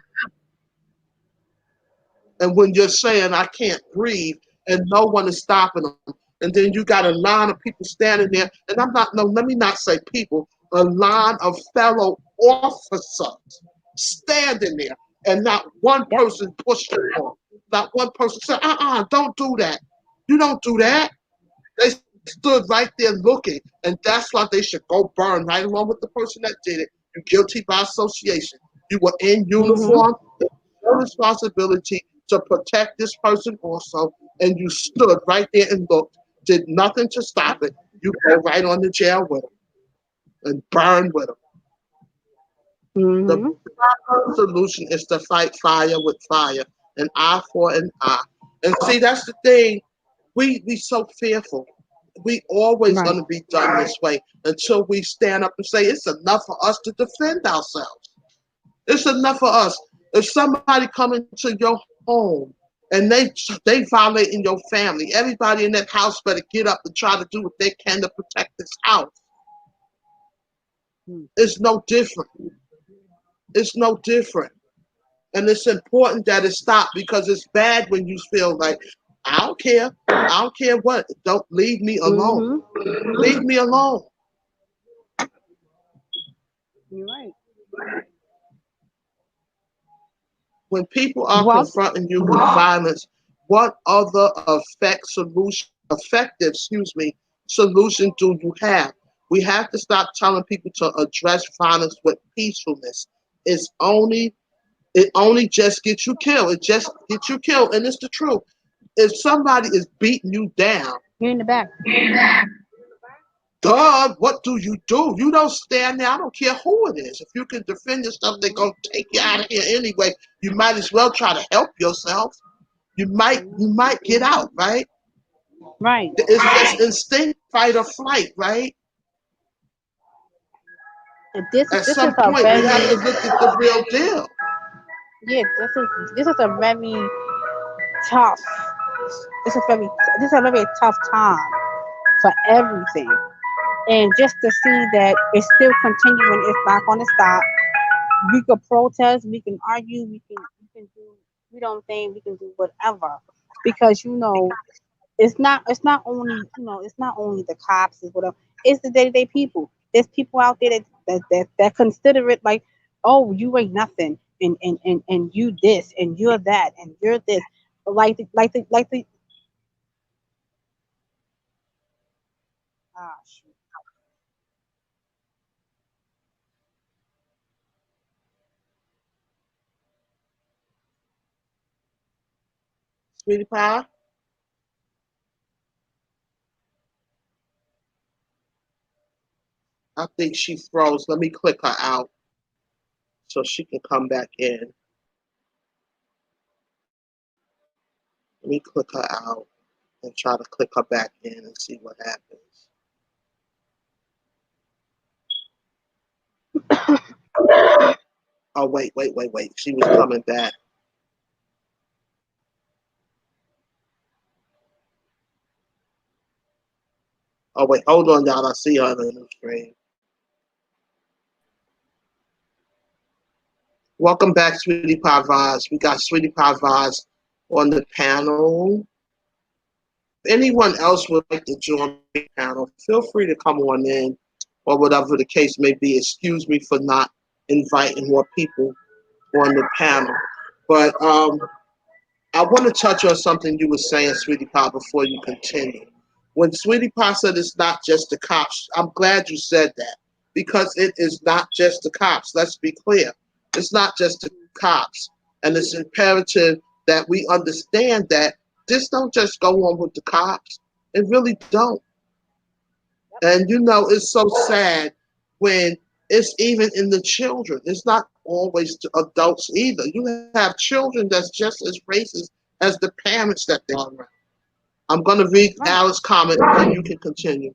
and when you're saying I can't breathe, and no one is stopping them, and then you got a line of people standing there, and I'm not, no, let me not say people, a line of fellow officers standing there, and not one Yep. person pushed them on. Not one person said, don't do that. You don't do that. They stood right there looking, and that's why they should go burn right along with the person that did it. You're guilty by association. You were in Mhm. uniform. It's your responsibility to protect this person also, and you stood right there and looked, did nothing to Yep. stop it. You go right on to jail with them and burn with them. The Mhm. proper solution is to fight fire with fire, an eye for an eye. And see, that's the thing. We so fearful. We always Right. going to be done this way until we stand up and say it's enough for us to defend ourselves. It's enough for us. If somebody come into your home and they violating your family, everybody in that house better get up and try to do what they can to protect this house. Mm. It's no different. It's no different. And it's important that it stop because it's bad when you feel like, I don't care. I don't care what. Don't leave me alone. Mhm. Leave me alone. You're right. When people are Well, confronting you with violence, what other effective solution do you have? We have to stop telling people to address violence with peacefulness. It's only it only just gets you killed. It just gets you killed, and it's the truth. If somebody is beating you down, you're in the back. God, what do? You don't stand there. I don't care who it is. If you can defend yourself, they're Mhm. gonna take you out of here anyway. You might as well try to help yourself. You Mhm. might get out, right? Right. It's just instinct, fight or flight, right? And this At this is some a point, we have very, to look at the real deal. yeah, this is a very tough. This is very this is a very tough time for everything. And just to see that it's still continuing, it's not going to stop. We could protest, we can argue, we can do, we don't think we can do whatever, because it's not only, it's not only the cops, it's whatever, it's the day-to-day people. There's people out there that consider it like, oh, you ain't nothing, and you this and you're that and you're this, like the ah shoot. Sweetie pie, I think she froze. Let me click her out so she can come back in. Let me click her out and try to click her back in and see what happens. Oh, wait. She was coming back. Oh, wait, hold on, y'all. I see her on the new screen. Welcome back, Sweetie Pie Vibes. We got Sweetie Pie Vibes on the panel. If anyone else would like to join the panel, feel free to come on in or whatever the case may be. Excuse me for not inviting more people on the panel. But I want to touch on something you were saying, Sweetie Pie, before you continue. When Sweetie Pie said it's not just the cops, I'm glad you said that because it is not just the cops. Let's be clear. It's not just the cops. And it's imperative that we understand that this don't just go on with the cops. It really don't. And you know, it's so sad when it's even in the children. It's not always the adults either. You have children that's just as racist as the parents that they are around. I'm going to read Right. Alice's comment and you can continue.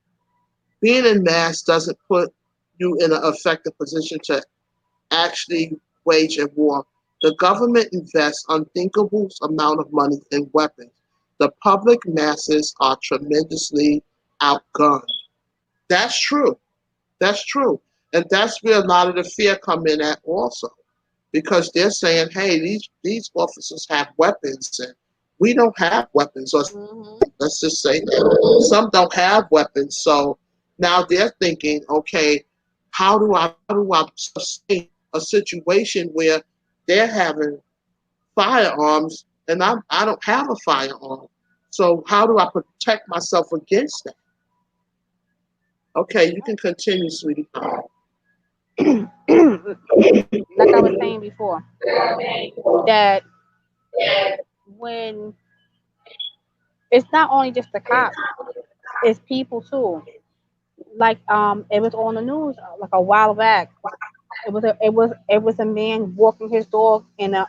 Being in mass doesn't put you in an effective position to actually wage a war. The government invests unthinkable amount of money in weapons. The public masses are tremendously outgunned. That's true. That's true. And that's where a lot of the fear come in at also. Because they're saying, hey, these officers have weapons and we don't have weapons, or Mhm. let's just say that some don't have weapons. So now they're thinking, okay, how do I sustain a situation where they're having firearms and I don't have a firearm. So how do I protect myself against that? Okay, you can continue, sweetie. Like I was saying before, that when it's not only just the cops, it's people too. Like it was on the news like a while back. It was a man walking his dog in a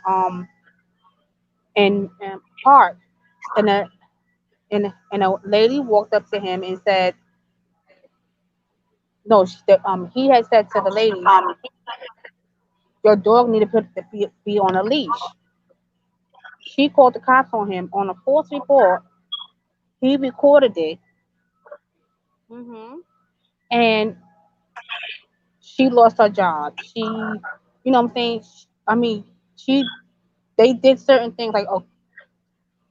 park, and a lady walked up to him and said, no, he had said to the lady, your dog needed to be on a leash. She called the cops on him on a false report. He recorded it. And she lost her job. You know what I'm saying? I mean, she they did certain things like, oh,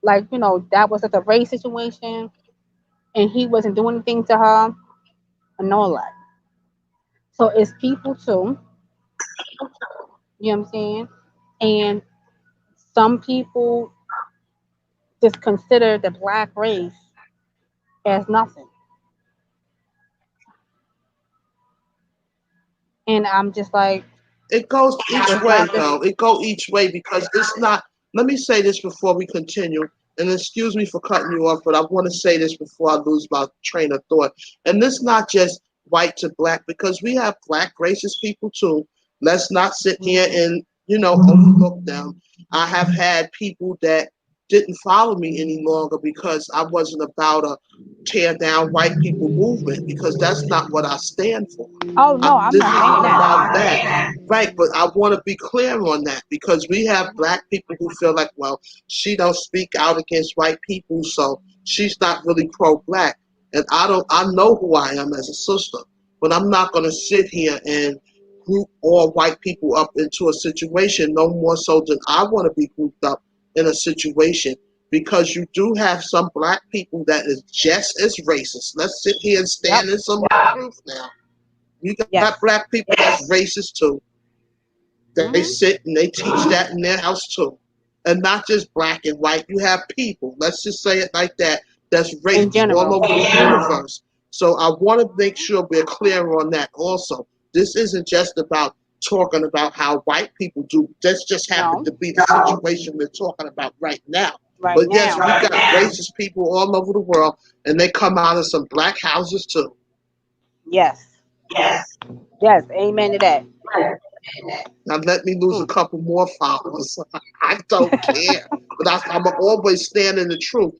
like, that was like a race situation, and he wasn't doing anything to her and all that. So it's people too. You know what I'm saying? And some people just consider the black race as nothing, and I'm just like, It goes each it's way not just though. It go each way because it's not. Let me say this before we continue, and excuse me for cutting you off, but I want to say this before I lose my train of thought. And this not just white to black because we have black racist people too. Let's not sit here hmm and overlook them. I have had people that didn't follow me any longer because I wasn't about a tear down white people movement because that's not what I stand for. Oh no, I'm This not saying isn't that. about that. Right, but I want to be clear on that because we have black people who feel like, well, she don't speak out against white people, so she's not really pro-black. And I know who I am as a sister, but I'm not going to sit here and group all white people up into a situation, no more so than I want to be grouped up in a situation because you do have some black people that is just as racist. Let's sit here and Yep. stand in some truth now. You got Yes. black people that's racist too. They hmm sit and they teach that in their house too. And not just black and white. You have people, let's just say it like that, that's In racist all general. over the universe. So I want to make hmm sure we're clear on that also. This isn't just about talking about how white people do. This just happened No. to be the situation we're talking about right now. Right But yes, we now. got racist people all over the world, and they come out of some black houses too. Yes. Yes. Amen to that. Now let me lose a Mm. couple more followers. I don't care. But I'm always stand in the truth.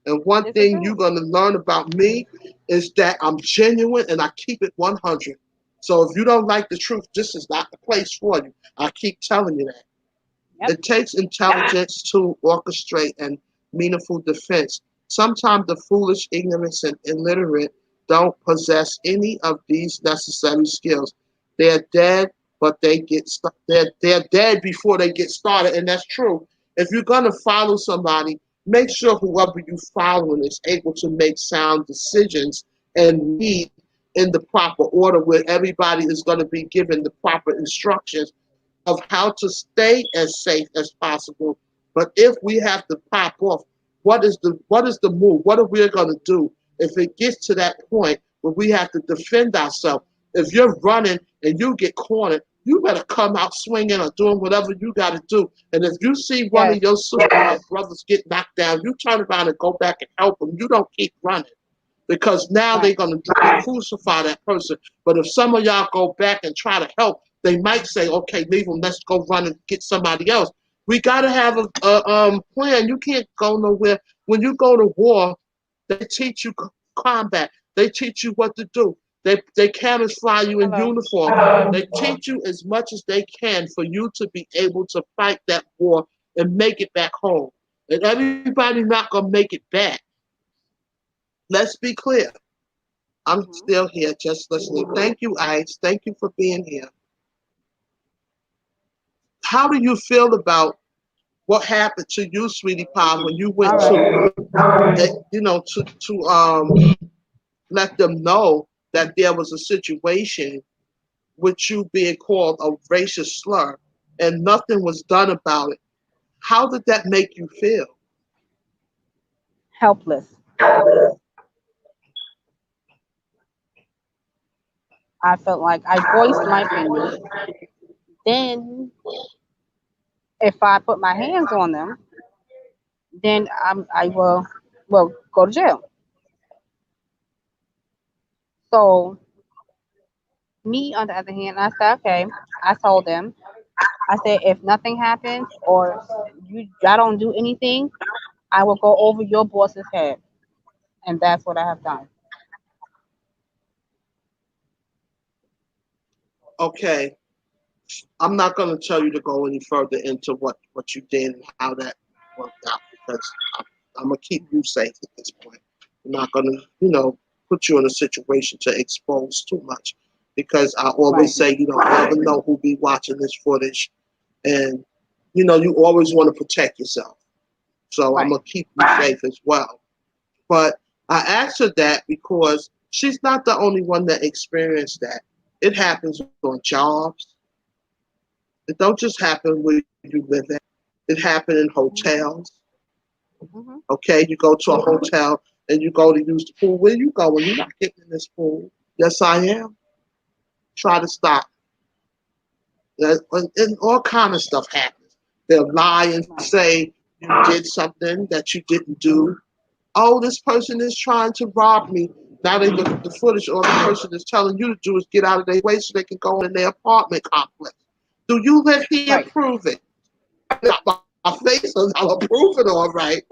And one It's thing the you're going truth. to learn about me is that I'm genuine and I keep it 100. So if you don't like the truth, this is not the place for you. I keep telling you that. Yep. It takes intelligence to orchestrate and meaningful defense. Sometimes the foolish, ignorant, and illiterate don't possess any of these necessary skills. They're dead, but they're dead before they get started, and that's true. If you're gonna follow somebody, make sure whoever you following is able to make sound decisions and lead in the proper order where everybody is going to be given the proper instructions of how to stay as safe as possible. But if we have to pop off, what is the move? What are we going to do if it gets to that point where we have to defend ourselves? If you're running and you get cornered, you better come out swinging or doing whatever you got to do. And if you see one Yes. of your sisters or brothers get knocked down, you turn around and go back and help them. You don't keep running because now they're Right. going to crucify that person. But if some of y'all go back and try to help, they might say, okay, leave them, let's go run and get somebody else. We got to have a plan. You can't go nowhere. When you go to war, they teach you combat. They teach you what to do. They camouflage you in Hello. uniform. They teach you as much as they can for you to be able to fight that war and make it back home. And everybody not gonna make it back. Let's be clear. I'm Mhm. still here just listening. Thank you, Ice. Thank you for being here. How do you feel about what happened to you, sweetie pie, when you went All right. to, to let them know that there was a situation with you being called a racist slur and nothing was done about it? How did that make you feel? Helpless. I felt like I voiced my opinion. Then, if I put my hands on them, then I will, well, go to jail. So, me, on the other hand, I said, okay. I told them, I said, if nothing happens or y'all don't do anything, I will go over your boss's head, and that's what I have done. Okay, I'm not going to tell you to go any further into what you did and how that worked out because I'm going to keep you safe at this point. I'm not going to, put you in a situation to expose too much because I Right, always say you don't never know who be watching this footage, and you always want to protect yourself. So I'm right, gonna keep you safe as well. But I asked her that because she's not the only one that experienced that. It happens on jobs. It don't just happen where you live at. It happens in hmm hotels. hmm Okay, you go to a hotel and you go to use the pool. Where you going? You're not getting in this pool. Yes, I am. Try to stop. And all kind of stuff happens. They'll lie and right, say you did something that you didn't do. Oh, this person is trying to rob me. Now they look at the footage. All the person is telling you to do is get out of their way so they can go in their apartment complex. Do you live here? right. Prove it. Not my face, I'll prove it all right.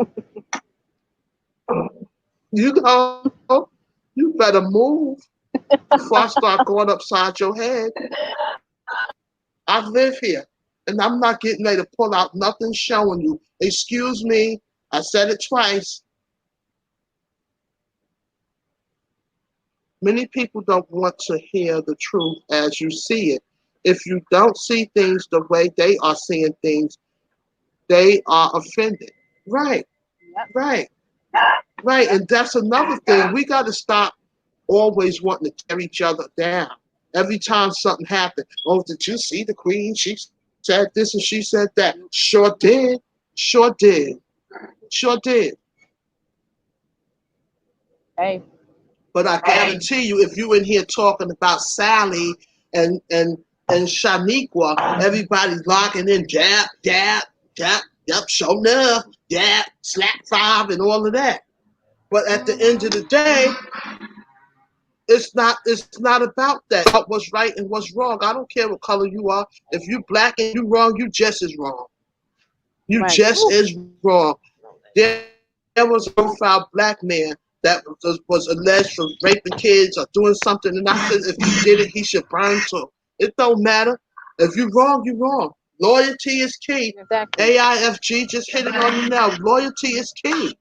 You know, you better move before I start going upside your head. I live here, and I'm not getting ready to pull out nothing showing you. Excuse me, I said it twice. Many people don't want to hear the truth as you see it. If you don't see things the way they are seeing things, they are offended. Right, Yep. right, right. And that's another thing. We got to stop always wanting to tear each other down. Every time something happened, oh, did you see the queen? She said this and she said that. Sure did. Sure did. Sure did. Hey, But I guarantee you, if you in here talking about Sally and and and Shaniqua, everybody's locking in jab, jab, jab, yep, show enough, jab, slap five, and all of that. But at the end of hmm the day, it's not about that. About what's right and what's wrong. I don't care what color you are. If you black and you wrong, you just as wrong. You right. just Ooh, as wrong. There was a profile black man that was alleged for raping kids or doing something, and I said if he did it, he should burn too. It don't matter. If you wrong, you wrong. Loyalty is key. exactly. AIFG just hit it on you now. Loyalty is key.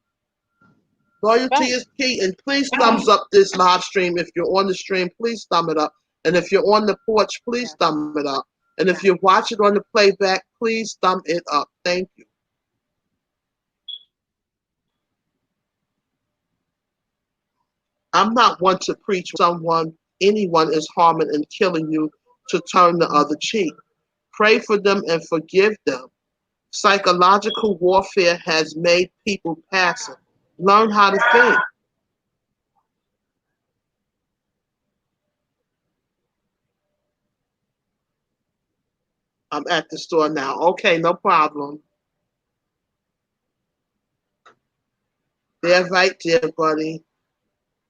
Loyalty Right. is key. And please thumbs up this live stream. If you're on the stream, please thumb it up. And if you're on the porch, please Yes. thumb it up. And if you watch it on the playback, please thumb it up. Thank you. I'm not one to preach someone, anyone is harming and killing you to turn the other cheek. Pray for them and forgive them. Psychological warfare has made people passive. Learn how to think. I'm at the store now. Okay, no problem. They're right there, buddy.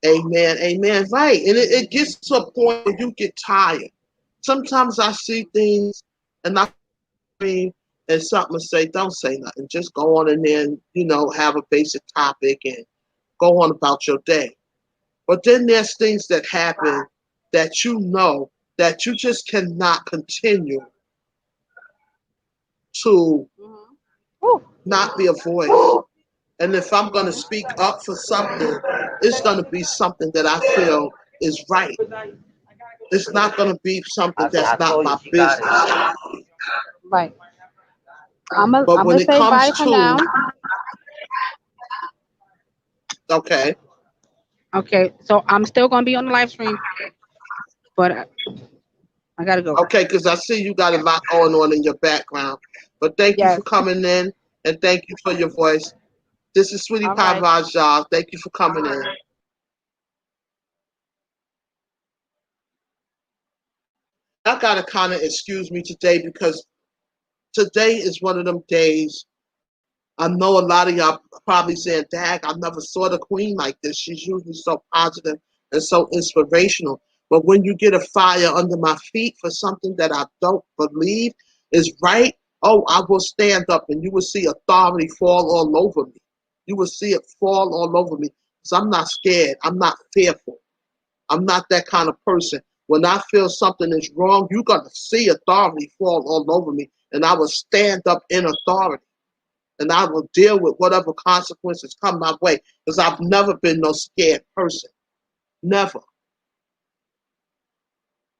Amen, amen. Right. And it gets to a point where you get tired. Sometimes I see things and I scream and something to say, don't say nothing. Just go on in there and, have a basic topic and go on about your day. But then there's things that happen that that you just cannot continue to Woo. not be a voice. And if I'm going to speak up for something, it's going to be something that I feel is right. It's not going to be something that's not my business. Right. But I'm when gonna it say comes bye for to, now. okay, Okay, so I'm still gonna be on the live stream, but I gotta go. okay, because I see you got a lot going on in your background. But thank you Yes. for coming in and thank you for your voice. This is Sweetie All Pie right. Rajah. Thank you for coming in. I got to kind of excuse me today because today is one of them days. I know a lot of y'all probably saying, Dag, I never saw the queen like this. She's usually so positive and so inspirational. But when you get a fire under my feet for something that I don't believe is right, oh, I will stand up and you will see authority fall all over me. You will see it fall all over me. So I'm not scared. I'm not fearful. I'm not that kind of person. When I feel something is wrong, you're going to see authority fall all over me. And I will stand up in authority and I will deal with whatever consequences come my way because I've never been no scared person. Never.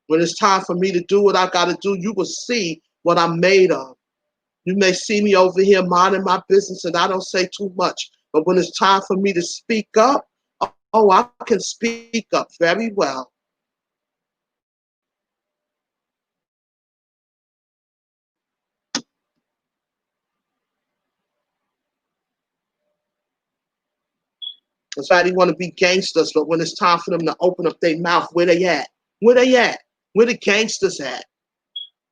When it's time for me to do what I got to do, you will see what I'm made of. You may see me over here minding my business and I don't say too much. But when it's time for me to speak up, oh, I can speak up very well. Everybody want to be gangsters, but when it's time for them to open up their mouth, where they at? Where they at? Where the gangsters at?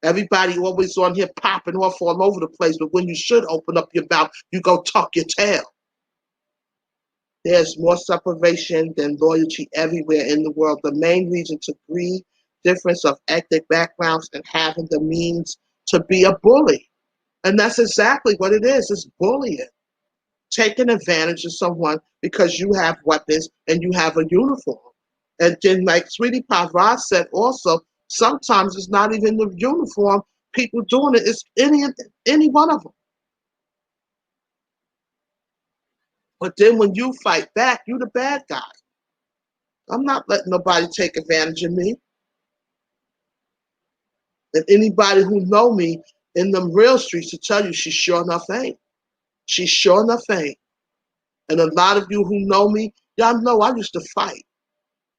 Everybody always on here popping off all over the place, but when you should open up your mouth, you go tuck your tail. There's more separation than loyalty everywhere in the world. The main reason to breed difference of ethnic backgrounds and having the means to be a bully. And that's exactly what it is. It's bullying. Taking advantage of someone because you have weapons and you have a uniform. And then, like Sweetie Pie Ross said also, sometimes it's not even the uniform. People doing it. It's any one of them. But then when you fight back, you the bad guy. I'm not letting nobody take advantage of me. And anybody who know me in them real streets to tell you she sure enough ain't. She sure enough ain't. And a lot of you who know me, y'all know I used to fight.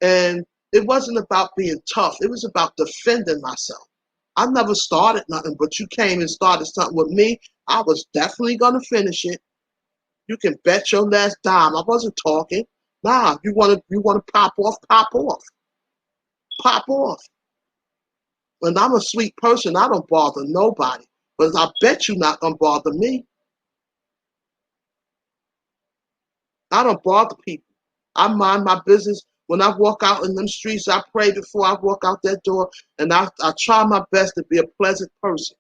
And it wasn't about being tough. It was about defending myself. I never started nothing, but you came and started something with me. I was definitely gonna finish it. You can bet your last dime. I wasn't talking. Nah, you wanna pop off, pop off. And I'm a sweet person. I don't bother nobody. But I bet you not gonna bother me. I don't bother people. I mind my business. When I walk out in them streets, I pray before I walk out that door, and I try my best to be a pleasant person.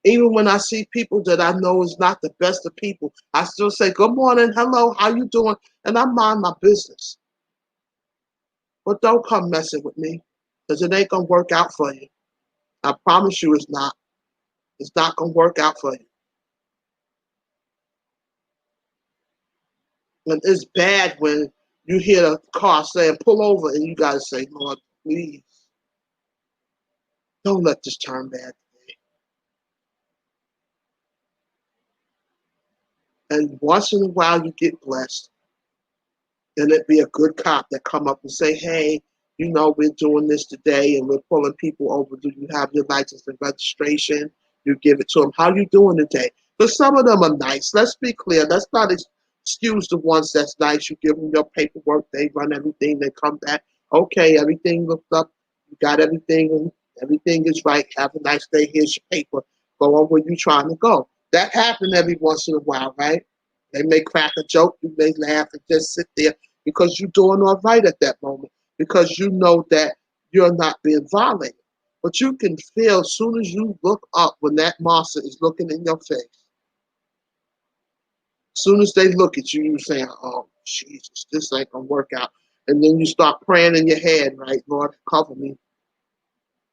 Even when I see people that I know is not the best of people, I still say, good morning, hello, how you doing? And I mind my business. But don't come messing with me, because it ain't going to work out for you. I promise you it's not. It's not going to work out for you. And it's bad when you hear the car saying, pull over, and you got to say, Lord, please, don't let this turn bad. And once in a while, you get blessed. And it be a good cop that come up and say, hey, we're doing this today and we're pulling people over. Do you have your license and registration? You give it to them. How you doing today? But some of them are nice. Let's be clear. Let's not excuse the ones that's nice. You give them your paperwork. They run everything. They come back. Okay, everything looked up. You got everything and everything is right. Have a nice day. Here's your paper. Go on where you're trying to go. That happens every once in a while, right? They may crack a joke. You may laugh and just sit there. because you're doing all right at that moment, because you know that you're not being violated. But you can feel as soon as you look up when that monster is looking in your face, as soon as they look at you, you're saying, oh, Jesus, this ain't going to work out. And then you start praying in your head, right? Lord, cover me.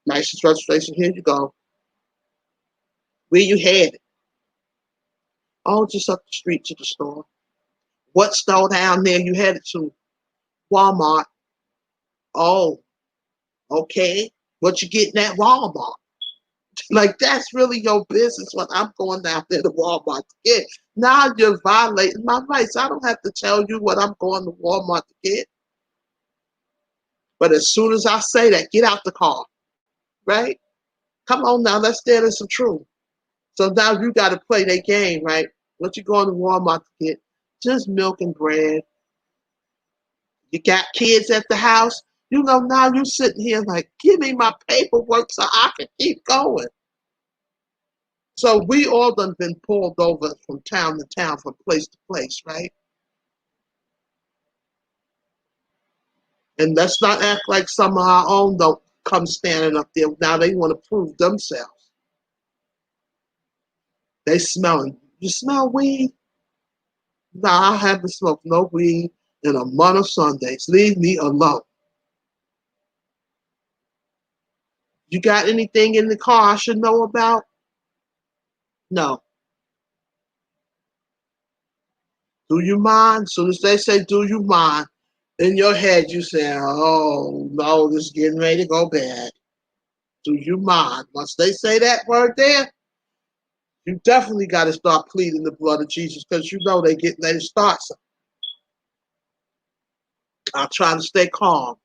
Nicest registration, here you go. Where you headed? Oh, just up the street to the store. What store down there you headed to? Walmart. Oh, okay. What you getting at Walmart? Like, that's really your business when I'm going down there to Walmart to get. Now you're violating my rights. I don't have to tell you what I'm going to Walmart to get. But as soon as I say that, get out the car, right? Come on now, let's stand in some truth. So now you got to play that game, right? What you going to Walmart to get? Just milk and bread. You got kids at the house. You know, now you're sitting here like, give me my paperwork so I can keep going. So we all done been pulled over from town to town, from place to place, right? And let's not act like some of our own don't come standing up there. Now they want to prove themselves. They smelling. You smell weed? Nah, I haven't smoked no weed in a month of Sundays. Leave me alone. You got anything in the car I should know about? No. Do you mind? As soon as they say, do you mind? In your head, you say, oh, no, this is getting ready to go bad. Do you mind? Once they say that word there, you definitely got to start pleading the blood of Jesus because you know they get ready to start something. I try to stay calm.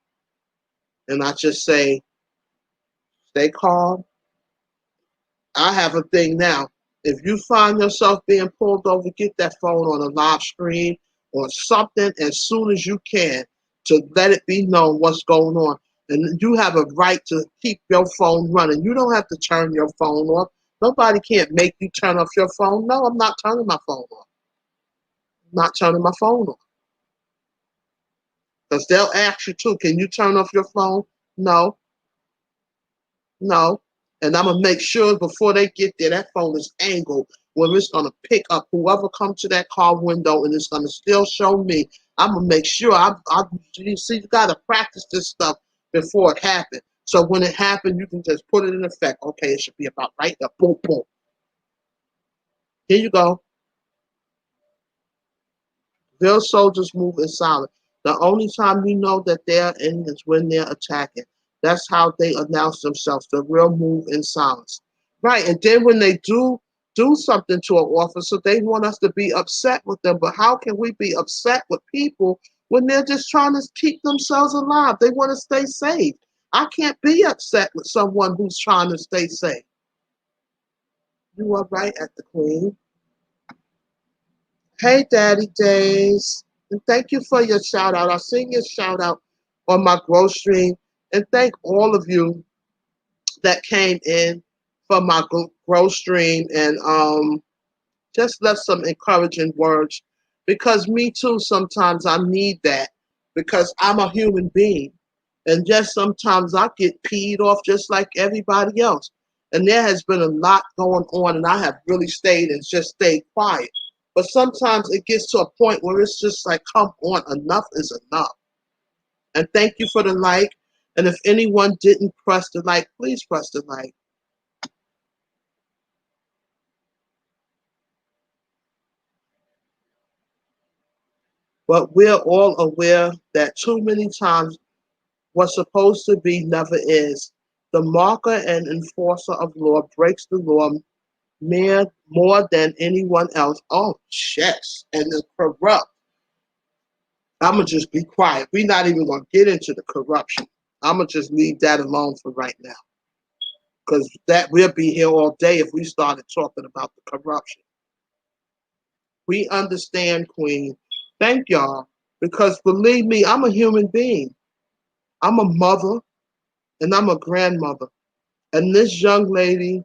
And I just say, stay calm. I have a thing now. If you find yourself being pulled over, get that phone on a live stream or something as soon as you can to let it be known what's going on. And you have a right to keep your phone running. You don't have to turn your phone off. Nobody can't make you turn off your phone. No, I'm not turning my phone off. I'm not turning my phone off. Because they'll ask you too, can you turn off your phone? No, no. And I'm going to make sure before they get there, that phone is angled where it's going to pick up whoever comes to that car window and it's going to still show me. I'm going to make sure. You see, you got to practice this stuff before it happens. So when it happens, you can just put it in effect. Okay, it should be about right there. Boom, boom. Here you go. Real soldiers move in silence. The only time you know that they're in is when they're attacking. That's how they announce themselves. The real move in silence. Right. And then when they do something to an officer, they want us to be upset with them. But how can we be upset with people when they're just trying to keep themselves alive? They want to stay safe. I can't be upset with someone who's trying to stay safe. You are right at the Queen. Hey, Daddy Days. And thank you for your shout out. I'll sing your shout out on my growth stream. And thank all of you that came in for my growth stream and just left some encouraging words. Because me too, sometimes I need that because I'm a human being. And just sometimes I get peed off just like everybody else. And there has been a lot going on, and I have really stayed and just stayed quiet. But sometimes it gets to a point where it's just like, come on, enough is enough. And thank you for the like. And if anyone didn't press the like, please press the like. But we're all aware that too many times what's supposed to be never is. The marker and enforcer of law breaks the law more than anyone else. Oh, yes. And the corrupt. I'm going to just be quiet. We're not even going to get into the corruption. I'm going to just leave that alone for right now. Because that we'll be here all day if we started talking about the corruption. We understand, Queen. Thank y'all. Because believe me, I'm a human being. I'm a mother and I'm a grandmother. And this young lady,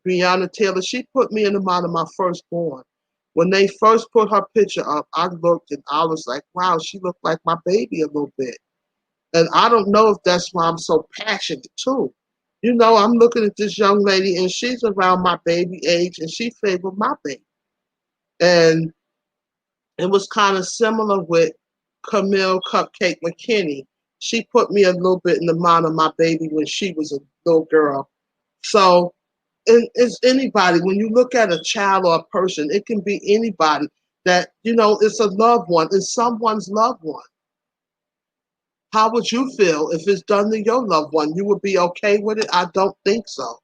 Breonna Taylor, she put me in the mind of my firstborn. When they first put her picture up, I looked and I was like, wow, she looked like my baby a little bit. And I don't know if that's why I'm so passionate too. You know, I'm looking at this young lady and she's around my baby age and she favored my baby. And it was kind of similar with Camille Cupcake McKinney. She put me a little bit in the mind of my baby when she was a little girl. So it's anybody. When you look at a child or a person, it can be anybody that, you know, it's a loved one. It's someone's loved one. How would you feel if it's done to your loved one? You would be okay with it? I don't think so.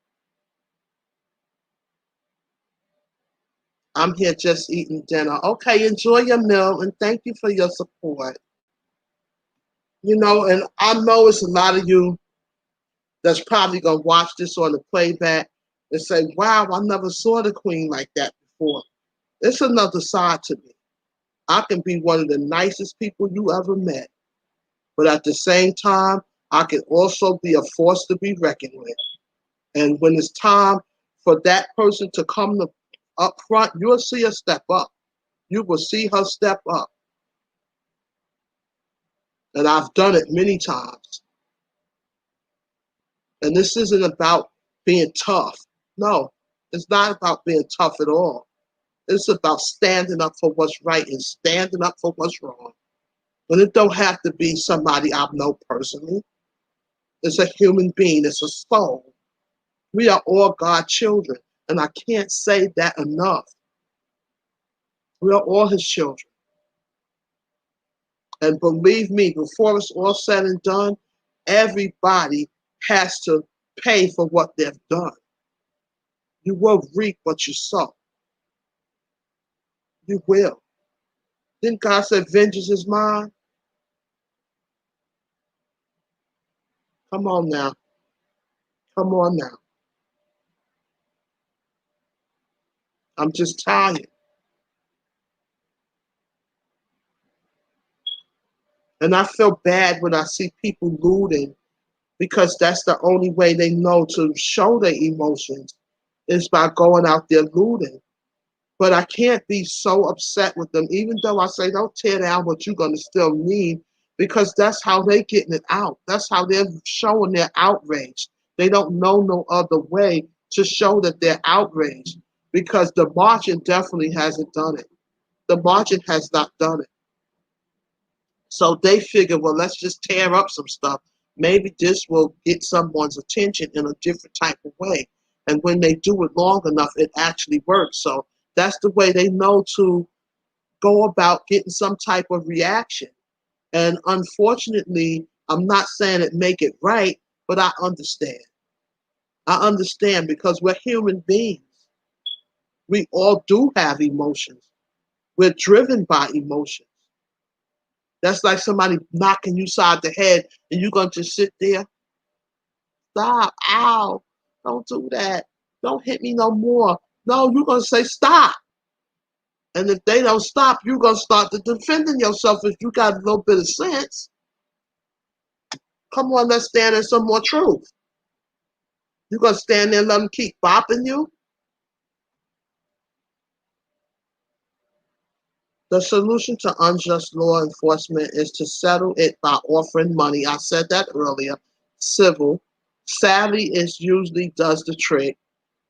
I'm here just eating dinner. Okay, enjoy your meal and thank you for your support. You know, and I know it's a lot of you that's probably gonna watch this on the playback and say, wow, I never saw the queen like that before. It's another side to me. I can be one of the nicest people you ever met, but at the same time, I can also be a force to be reckoned with. And when it's time for that person to come to, up front, you'll see her step up. You will see her step up. And I've done it many times. And this isn't about being tough. No, it's not about being tough at all. It's about standing up for what's right and standing up for what's wrong. And it don't have to be somebody I know personally. It's a human being. It's a soul. We are all God's children. And I can't say that enough. We are all his children. And believe me, before it's all said and done, everybody has to pay for what they've done. You will reap what you sow. You will. Didn't God say, vengeance is mine? Come on now. Come on now. I'm just tired. And I feel bad when I see people looting because that's the only way they know to show their emotions is by going out there looting. But I can't be so upset with them, even though I say don't tear down what you're gonna still need, because that's how they getting it out. That's how they're showing their outrage. They don't know no other way to show that they're outraged because the marching definitely hasn't done it. The marching has not done it. So they figure, well, let's just tear up some stuff. Maybe this will get someone's attention in a different type of way. And when they do it long enough, it actually works. So that's the way they know to go about getting some type of reaction. And unfortunately, I'm not saying it make it right, but I understand. I understand because we're human beings. We all do have emotions. We're driven by emotions. That's like somebody knocking you side the head and you're going to just sit there. Stop. Ow. Don't do that. Don't hit me no more. No, you're going to say stop. And if they don't stop, you're going to start to defending yourself if you got a little bit of sense. Come on, let's stand in some more truth. You're going to stand there and let them keep bopping you? The solution to unjust law enforcement is to settle it by offering money. I said that earlier. Civil. Savvy is usually does the trick.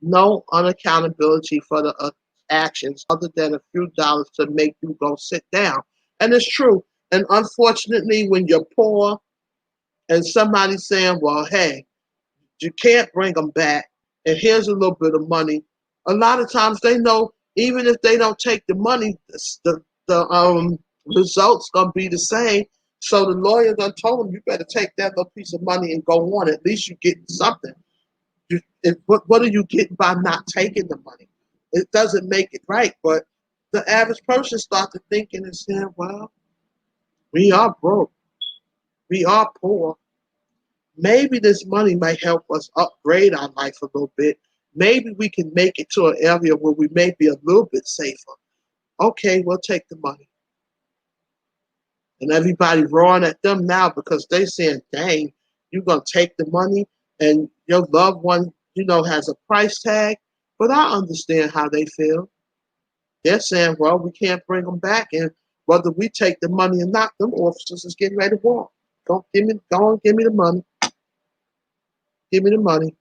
No unaccountability for the actions other than a few dollars to make you go sit down. And it's true. And unfortunately, when you're poor and somebody's saying, well, hey, you can't bring them back, and here's a little bit of money, a lot of times they know even if they don't take the money, the results going to be the same. So the lawyer done told them, you better take that little piece of money and go on. At least you get something. What are you getting by not taking the money? It doesn't make it right, but the average person starts to thinking and saying, well, we are broke. We are poor. Maybe this money might help us upgrade our life a little bit. Maybe we can make it to an area where we may be a little bit safer. Okay, we'll take the money. And everybody roaring at them now because they saying, dang, you're going to take the money and your loved one, you know, has a price tag. But I understand how they feel. They're saying, well, we can't bring them back, and whether we take the money or not, them officers is getting ready to walk. Go on, give me the money. Give me the money.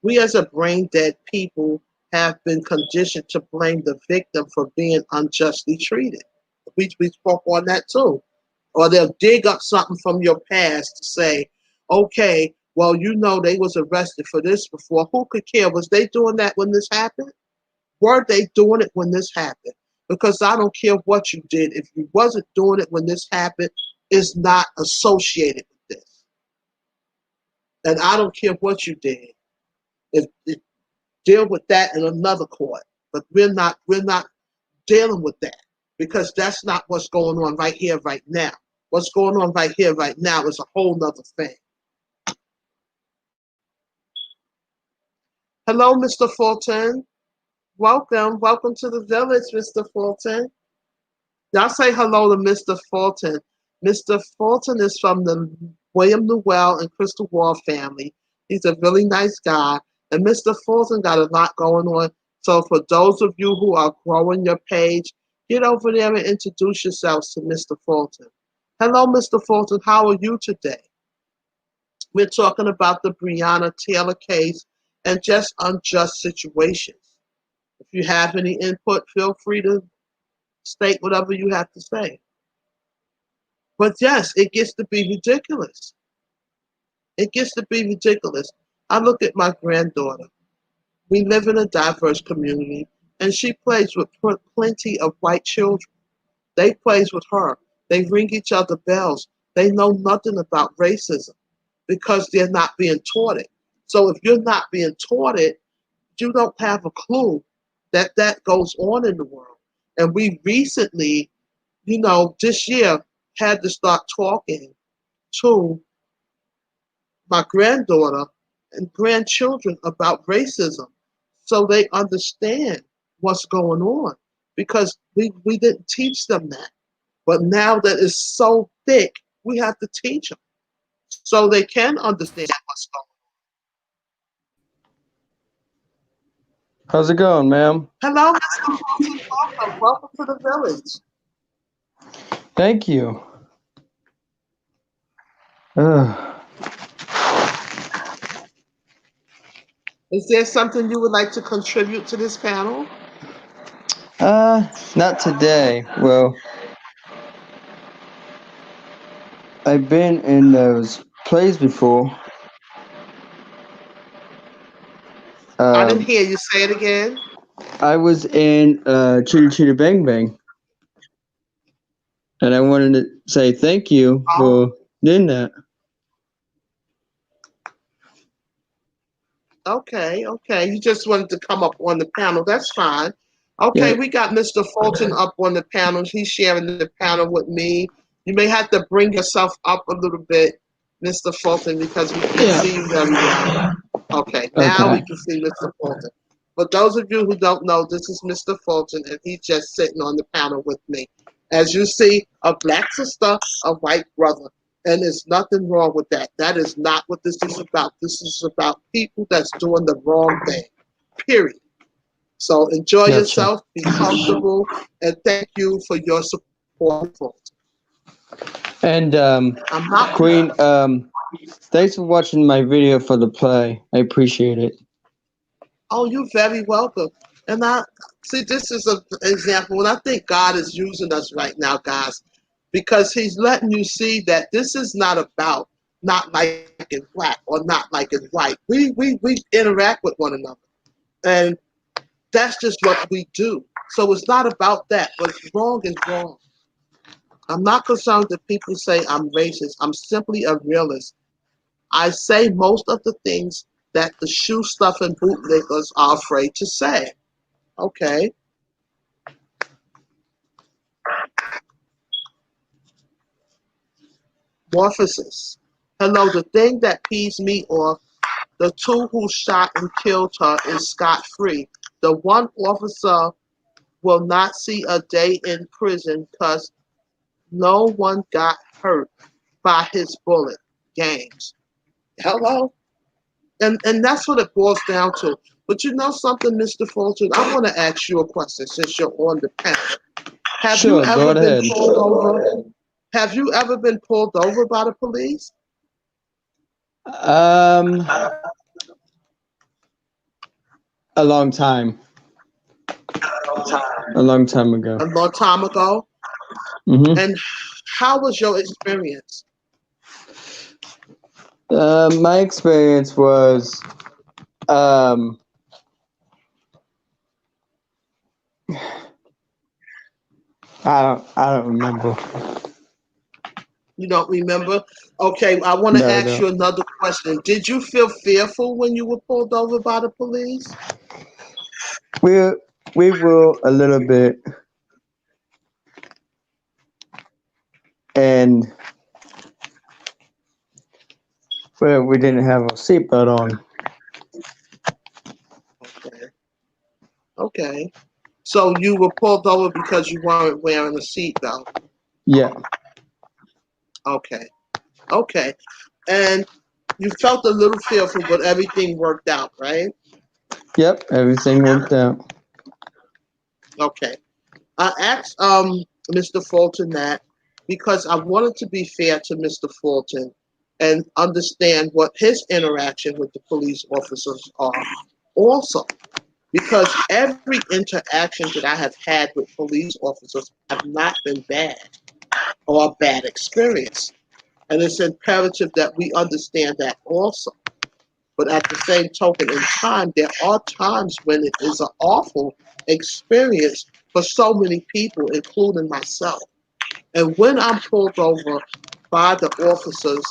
We as a brain dead people have been conditioned to blame the victim for being unjustly treated. We spoke on that too. Or they'll dig up something from your past to say, okay, well, you know they was arrested for this before. Who could care? Was they doing that when this happened? Were they doing it when this happened? Because I don't care what you did. If you wasn't doing it when this happened, it's not associated with this. And I don't care what you did. If deal with that in another court. But we're not dealing with that because that's not what's going on right here, right now. What's going on right here, right now is a whole nother thing. Hello, Mr. Fulton. Welcome. Welcome to the village, Mr. Fulton. Y'all say hello to Mr. Fulton. Mr. Fulton is from the William Newell and Crystal Wall family. He's a really nice guy. And Mr. Fulton got a lot going on. So for those of you who are growing your page, get over there and introduce yourselves to Mr. Fulton. Hello, Mr. Fulton. How are you today? We're talking about the Breonna Taylor case and just unjust situations. If you have any input, feel free to state whatever you have to say. But yes, it gets to be ridiculous. It gets to be ridiculous. I look at my granddaughter. We live in a diverse community, and she plays with plenty of white children. They plays with her. They ring each other bells. They know nothing about racism because they're not being taught it. So if you're not being taught it, you don't have a clue that that goes on in the world. And we recently, this year had to start talking to my granddaughter and grandchildren about racism so they understand what's going on because we didn't teach them that. But now that it's so thick, we have to teach them so they can understand what's going How's it going, ma'am? on. Hello, Mr. Fulton. Welcome. Welcome to the village. Thank you. Uh, Is there something you would like to contribute to this panel? not today. Well, I've been in those plays before. I didn't Um, hear you say it again. I was in Chitty Chitty Bang Bang, and I wanted to say thank you Oh, for doing that. okay, okay. You just wanted to come up on the panel. That's fine. Okay, Yeah, we got Mr. Fulton up on the panel. He's sharing the panel with me. You may have to bring yourself up a little bit, Mr. Fulton, because we can't yeah. see you very well. Okay, now we Okay. can see Mr. Fulton. For those of you who don't know, this is Mr. Fulton, and he's just sitting on the panel with me. As you see, a black sister, a white brother. And there's nothing wrong with that. That is not what this is about. This is about people that's doing the wrong thing, period. So enjoy Gotcha. yourself, be comfortable, and thank you for your support. And I'm not. Queen, thanks for watching my video for the play. I appreciate it. Oh, you're very welcome. And I see this is an example, and I think God is using us right now, guys, because He's letting you see that this is not about not liking black or not liking white. We interact with one another, and that's just what we do. So it's not about that. What's wrong is wrong. I'm not concerned that people say I'm racist. I'm simply a realist. I say most of the things that the shoe stuffing bootlickers are afraid to say. Okay. Morphosis. Hello, the thing that pees me off, the two who shot and killed her is scot free. The one officer will not see a day in prison because no one got hurt by his bullet. Gangs. Hello? And that's what it boils down to. But you know something, Mr. Fulton? I want to ask you a question since you're on the panel. Have you Sure, go ever been ahead. pulled over? Have you ever been pulled over by the police? Um, a long time. A long time ago. A long time ago? Mm-hmm. And how was your experience? My experience was um, I don't remember. You don't remember? Okay, I want to No, ask no. you another question. Did you feel fearful when you were pulled over by the police? We we were a little bit, and we didn't have a seatbelt on. Okay. Okay. So you were pulled over because you weren't wearing a seatbelt. Yeah. Okay. Okay. And you felt a little fearful, but everything worked out, right? Yep. Everything worked out. Okay. I asked Mr. Fulton that because I wanted to be fair to Mr. Fulton and understand what his interaction with the police officers are also. Because every interaction that I have had with police officers have not been bad or a bad experience. And it's imperative that we understand that also. But at the same token in time, there are times when it is an awful experience for so many people, including myself. And when I'm pulled over by the officers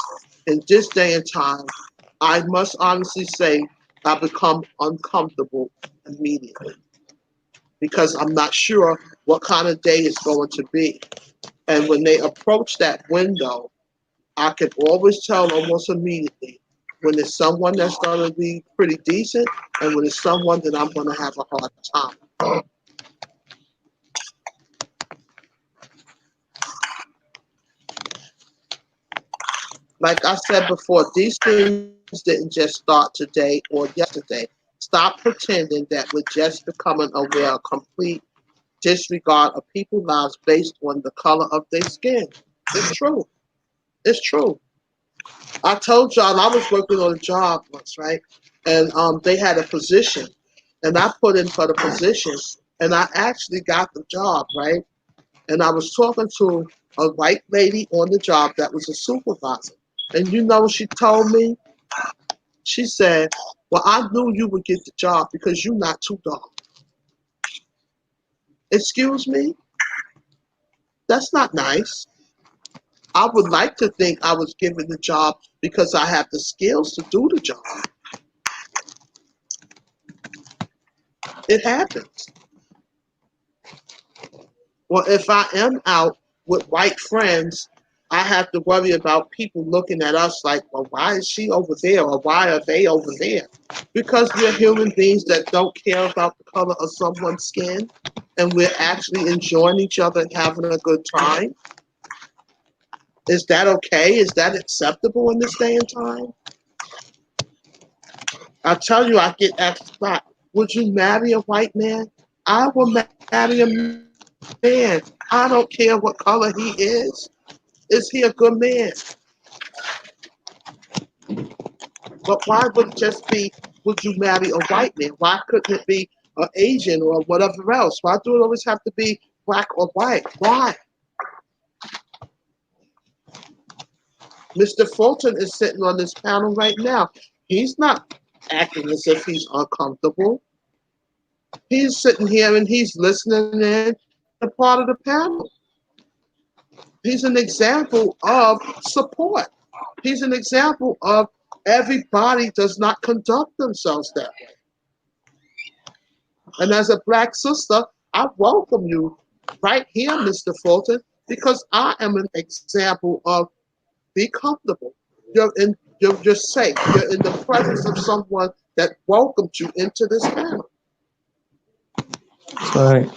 in this day and time, I must honestly say I become uncomfortable immediately because I'm not sure what kind of day it's going to be. And when they approach that window, I can always tell almost immediately when it's someone that's going to be pretty decent and when it's someone that I'm going to have a hard time. Like I said before, these things didn't just start today or yesterday. Stop pretending that we're just becoming aware of complete disregard of people's lives based on the color of their skin. It's true. It's true. I told y'all I was working on a job once, right? And they had a position, and I put in for the position, and I actually got the job, right? And I was talking to a white lady on the job that was a supervisor. And you know what she told me? She said, "Well, I knew you would get the job because you're not too dark." Excuse me? That's not nice. I would like to think I was given the job because I have the skills to do the job. It happens. Well, if I am out with white friends, I have to worry about people looking at us like, well, why is she over there or why are they over there? Because we're human beings that don't care about the color of someone's skin and we're actually enjoying each other and having a good time. Is that okay? Is that acceptable in this day and time? I tell you, I get asked a lot, would you marry a white man? I will marry a man. I don't care what color he is. Is he a good man? But why would it just be, would you marry a white man? Why couldn't it be an Asian or whatever else? Why do it always have to be black or white? Why? Mr. Fulton is sitting on this panel right now. He's not acting as if he's uncomfortable. He's sitting here and he's listening in, a part of the panel. He's an example of support. He's an example of everybody does not conduct themselves that way. And as a black sister, I welcome you right here, Mr. Fulton, because I am an example of be comfortable. You're safe. You're in the presence of someone that welcomed you into this panel. All right.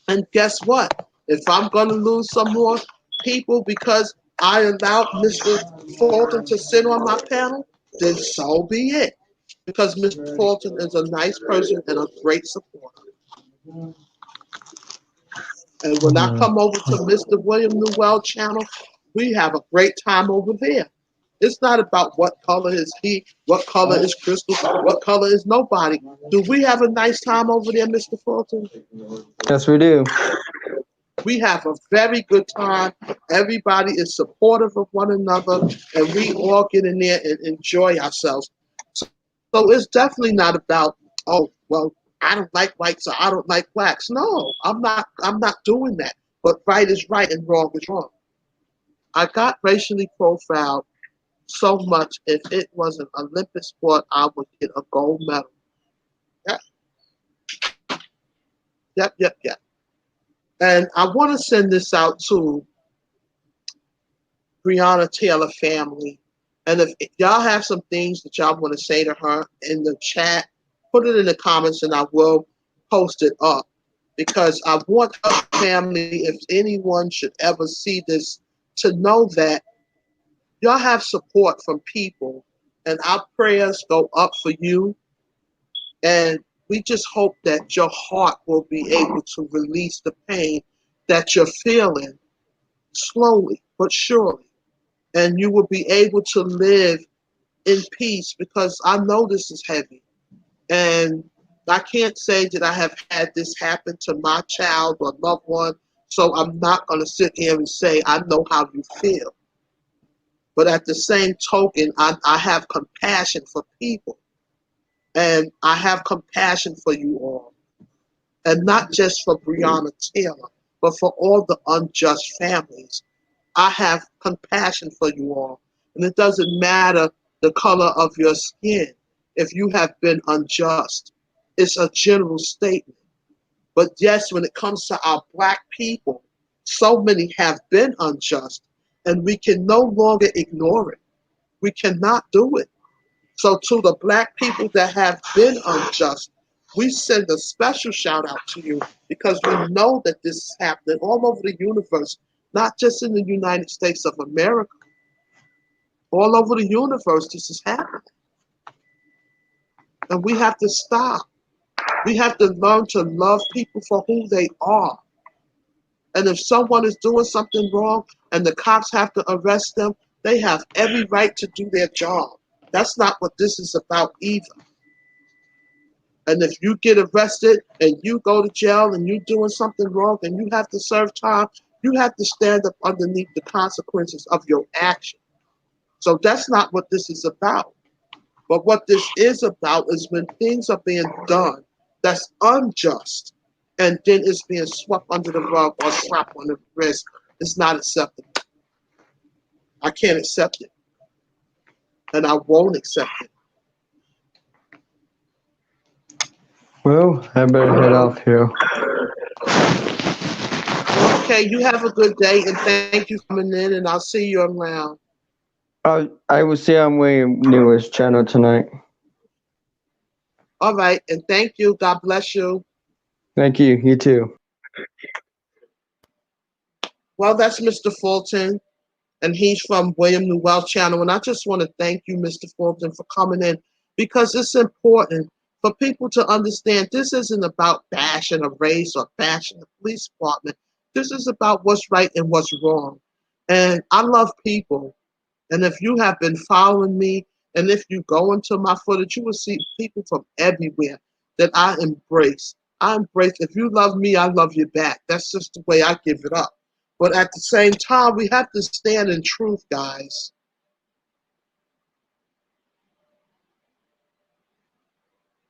And guess what? If I'm going to lose some more people because I allowed Mr. Fulton to sit on my panel, then so be it. because Mr. Fulton is a nice person and a great supporter. And when I come over to Mr. William Newell channel, we have a great time over there. It's not about what color is he, what color is Crystal, what color is nobody. Do we have a nice time over there, Mr. Fulton? Yes, we do. We have a very good time. Everybody is supportive of one another, and we all get in there and enjoy ourselves. So it's definitely not about, oh, well, I don't like whites or I don't like blacks. No, I'm not doing that. But right is right and wrong is wrong. I got racially profiled so much. If it was an Olympic sport, I would get a gold medal. Yep, yep, yep, yep. And I want to send this out to Breonna Taylor family. And if y'all have some things that y'all want to say to her in the chat, put it in the comments and I will post it up. Because I want her family, if anyone should ever see this, to know that y'all have support from people and our prayers go up for you. And we just hope that your heart will be able to release the pain that you're feeling slowly but surely. And you will be able to live in peace because I know this is heavy. And I can't say that I have had this happen to my child or loved one. So I'm not going to sit here and say, I know how you feel. But at the same token, I have compassion for people. And I have compassion for you all. And not just for Breonna Taylor, but for all the unjust families. I have compassion for you all. And it doesn't matter the color of your skin if you have been unjust. It's a general statement. But yes, when it comes to our black people, so many have been unjust, and we can no longer ignore it. We cannot do it. So to the black people that have been unjust, we send a special shout out to you because we know that this is happening all over the universe, not just in the United States of America. All over the universe, this is happening. And we have to stop. We have to learn to love people for who they are. And if someone is doing something wrong and the cops have to arrest them, they have every right to do their job. That's not what this is about either. And if you get arrested and you go to jail and you're doing something wrong and you have to serve time, you have to stand up underneath the consequences of your action. So that's not what this is about. But what this is about is when things are being done that's unjust and then it's being swept under the rug or slapped on the wrist. It's not acceptable. I can't accept it. And I won't accept it. Well, I better head off here. Okay, you have a good day and thank you for coming in and I'll see you around. I will see on William Newell's channel tonight. All right, and thank you. God bless you. Thank you. You too. Well, that's Mr. Fulton, and he's from William Newell channel. And I just want to thank you, Mr. Fulton, for coming in because it's important for people to understand this isn't about bashing a race or bashing the police department. This is about what's right and what's wrong. And I love people. And if you have been following me, and if you go into my footage, you will see people from everywhere that I embrace. I embrace. If you love me, I love you back. That's just the way I give it up. But at the same time, we have to stand in truth, guys.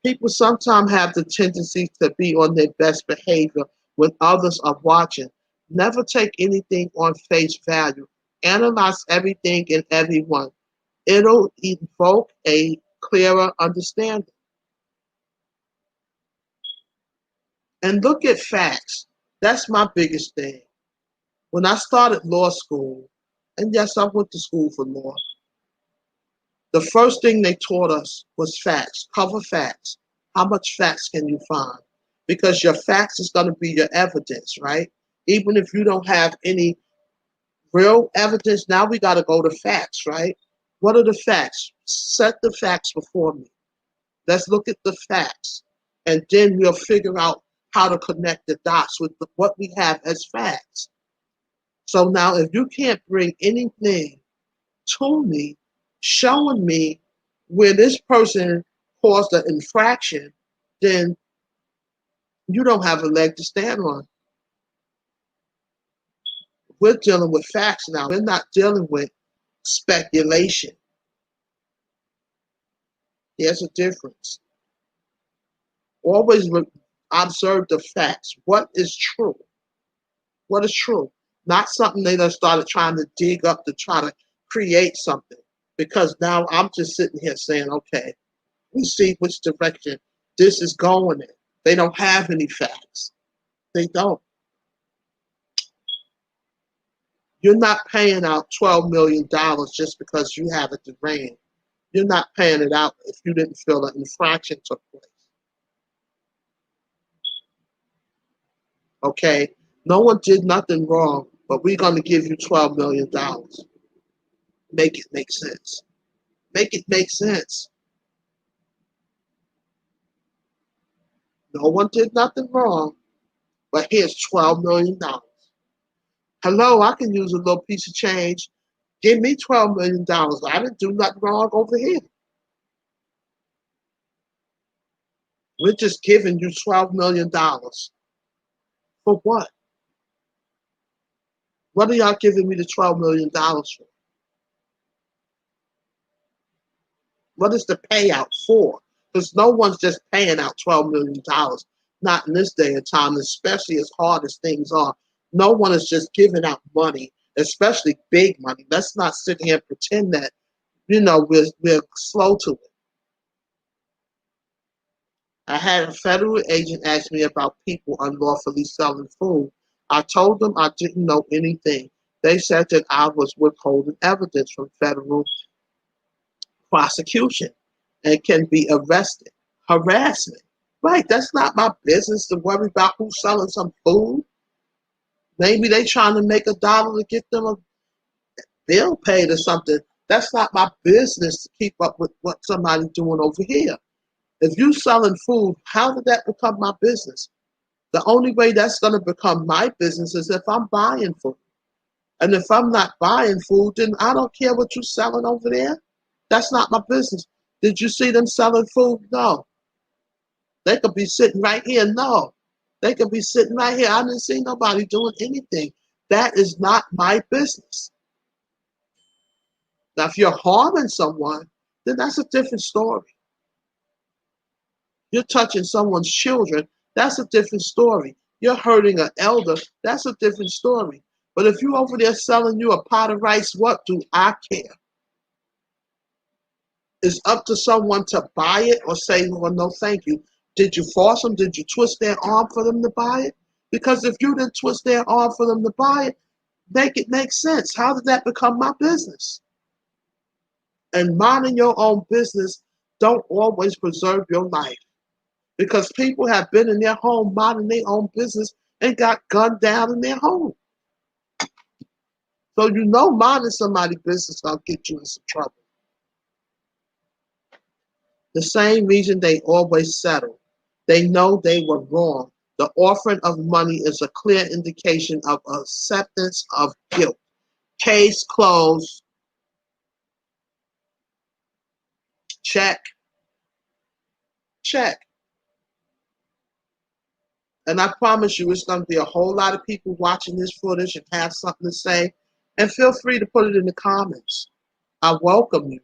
People sometimes have the tendency to be on their best behavior when others are watching. Never take anything on face value. Analyze everything and everyone. It'll evoke a clearer understanding. And look at facts. That's my biggest thing. When I started law school, and yes, I went to school for law, the first thing they taught us was facts, cover facts. How much facts can you find? Because your facts is going to be your evidence, right? Even if you don't have any real evidence, now we got to go to facts, right? What are the facts? Set the facts before me. Let's look at the facts. And then we'll figure out how to connect the dots with what we have as facts. So now if you can't bring anything to me showing me where this person caused an infraction, then you don't have a leg to stand on. We're dealing with facts now. We're not dealing with speculation. There's a difference. Always observe the facts. What is true? What is true? Not something they done started trying to dig up to try to create something. Because now I'm just sitting here saying, okay, we see which direction this is going in. They don't have any facts. They don't. You're not paying out $12 million just because you have it rain. You're not paying it out if you didn't feel an infraction took place. Okay? No one did nothing wrong, but we're going to give you $12 million. Make it make sense. Make it make sense. No one did nothing wrong, but here's $12 million. Hello, I can use a little piece of change. Give me $12 million. I didn't do nothing wrong over here. We're just giving you $12 million. For what? What are y'all giving me the $12 million for? What is the payout for? Because no one's just paying out $12 million. Not in this day and time, especially as hard as things are. No one is just giving out money, especially big money. Let's not sit here and pretend that, we're slow to it. I had a federal agent ask me about people unlawfully selling food. I told them I didn't know anything. They said that I was withholding evidence from federal prosecution and can be arrested. Harassment. Right, that's not my business to worry about who's selling some food. Maybe they trying to make $1 to get them a bill paid or something. That's not my business to keep up with what somebody's doing over here. If you selling food, how did that become my business? The only way that's going to become my business is if I'm buying food. And if I'm not buying food, then I don't care what you're selling over there. That's not my business. Did you see them selling food? No. They could be sitting right here. No. They could be sitting right here. I didn't see nobody doing anything. That is not my business. Now, if you're harming someone, then that's a different story. You're touching someone's children, that's a different story. You're hurting an elder, that's a different story. But if you over there selling you a pot of rice, what do I care? It's up to someone to buy it or say, well, no, thank you. Did you force them? Did you twist their arm for them to buy it? Because if you didn't twist their arm for them to buy it, make it make sense. How did that become my business? And minding your own business don't always preserve your life. Because people have been in their home minding their own business and got gunned down in their home. So minding somebody's business will get you in some trouble. The same reason they always settle. They know they were wrong. The offering of money is a clear indication of acceptance of guilt. Case closed. Check. Check. And I promise you, it's going to be a whole lot of people watching this footage and have something to say. And feel free to put it in the comments. I welcome you.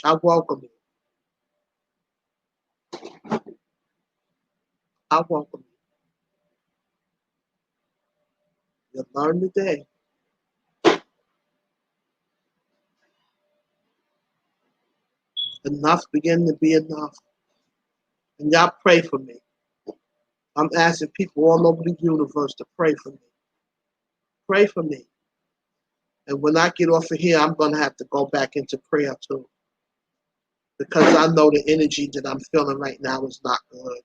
I welcome you. I welcome you. You learn today. Enough begin to be enough. And y'all pray for me. I'm asking people all over the universe to pray for me. Pray for me. And when I get off of here, I'm going to have to go back into prayer too. Because I know the energy that I'm feeling right now is not good.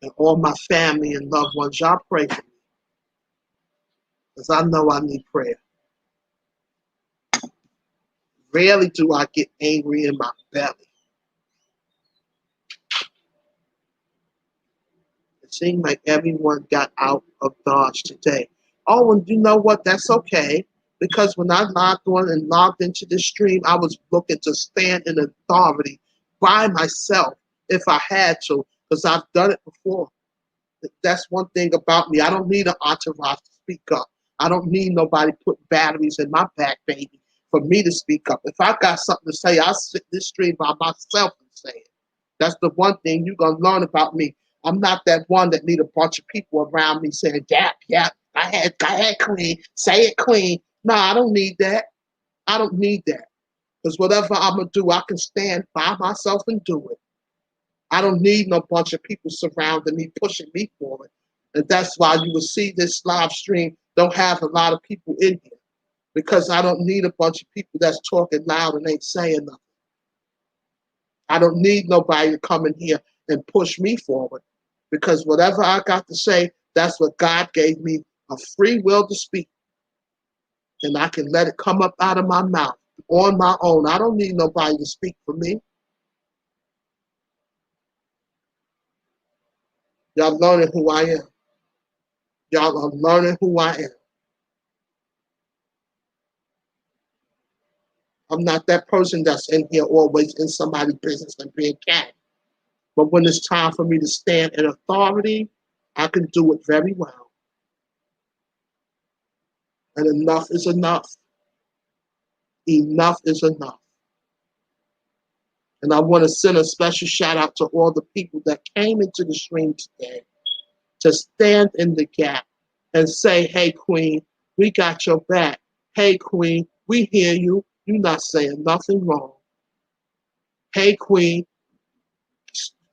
And all my family and loved ones, y'all pray for me. Because I know I need prayer. Rarely do I get angry in my belly. It seemed like everyone got out of Dodge today. Oh, and you know what? That's okay. Because when I logged on and logged into this stream, I was looking to stand in authority by myself if I had to, because I've done it before. That's one thing about me. I don't need an entourage to speak up. I don't need nobody putting batteries in my back, baby, for me to speak up. If I got something to say, I'll sit this stream by myself and say it. That's the one thing you're gonna learn about me. I'm not that one that need a bunch of people around me saying, "Yap, yap, go ahead, Queen, say it, Queen." No, I don't need that. I don't need that. Because whatever I'm gonna do, I can stand by myself and do it. I don't need no bunch of people surrounding me, pushing me forward. And that's why you will see this live stream don't have a lot of people in here. Because I don't need a bunch of people that's talking loud and ain't saying nothing. I don't need nobody to come in here and push me forward. Because whatever I got to say, that's what God gave me a free will to speak. And I can let it come up out of my mouth on my own. I don't need nobody to speak for me. Y'all learning who I am. Y'all are learning who I am. I'm not that person that's in here always in somebody's business and being cat. But when it's time for me to stand in authority, I can do it very well. And enough is enough. Enough is enough. And I want to send a special shout out to all the people that came into the stream today to stand in the gap and say, "Hey, Queen, we got your back. Hey, Queen, we hear you. You're not saying nothing wrong. Hey, Queen,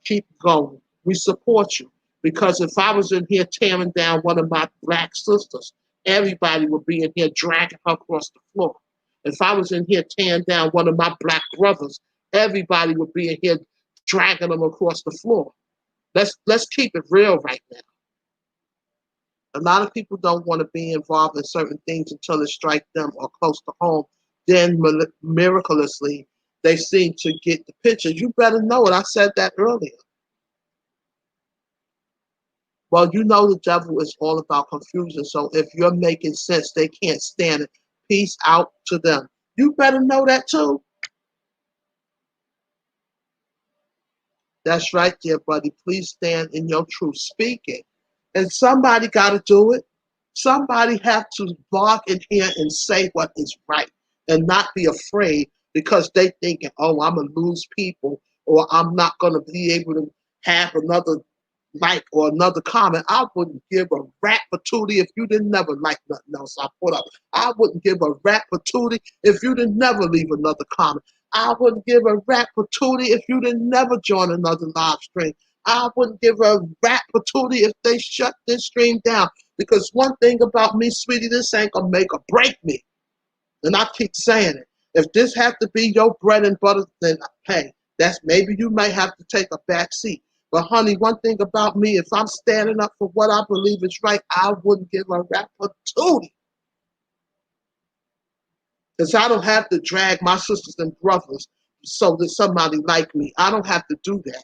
keep going. We support you." Because if I was in here tearing down one of my black sisters, everybody would be in here dragging her across the floor. If I was in here tearing down one of my black brothers, everybody would be in here dragging them across the floor. Let's keep it real right now. A lot of people don't want to be involved in certain things until it strikes them or close to home. Then miraculously, they seem to get the picture. You better know it. I said that earlier. Well, you know the devil is all about confusion. So if you're making sense, they can't stand it. Peace out to them. You better know that too. That's right, dear buddy. Please stand in your truth. Speak it. And somebody got to do it. Somebody have to bark in here and say what is right and not be afraid because they thinking, oh, I'm going to lose people or I'm not going to be able to have another like or another comment. I wouldn't give a rat patootie if you didn't never like nothing else I put up. I wouldn't give a rat patootie if you didn't never leave another comment. I wouldn't give a rat patootie if you didn't never join another live stream. I wouldn't give a rat patootie if they shut this stream down. Because one thing about me, sweetie, this ain't gonna make or break me. And I keep saying it. If this has to be your bread and butter, then hey, that's maybe you might have to take a back seat. But honey, one thing about me, if I'm standing up for what I believe is right, I wouldn't give a rat patootie. Because I don't have to drag my sisters and brothers so that somebody like me. I don't have to do that.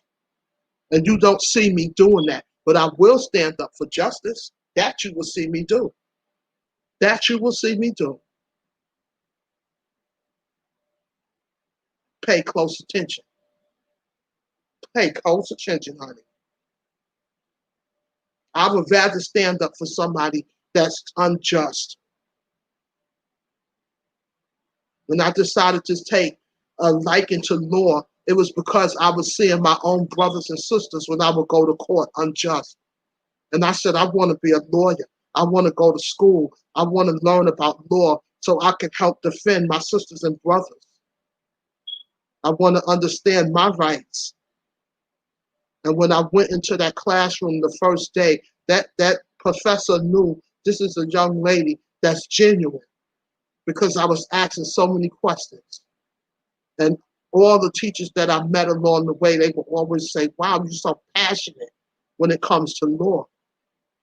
And you don't see me doing that. But I will stand up for justice. That you will see me do. That you will see me do. Pay close attention. Pay close attention, honey. I would rather stand up for somebody that's unjust. When I decided to take a liking to law, it was because I was seeing my own brothers and sisters when I would go to court unjust. And I said, I want to be a lawyer. I want to go to school. I want to learn about law so I can help defend my sisters and brothers. I want to understand my rights. And when I went into that classroom the first day, that professor knew this is a young lady that's genuine because I was asking so many questions. And all the teachers that I met along the way, they would always say, wow, you're so passionate when it comes to law.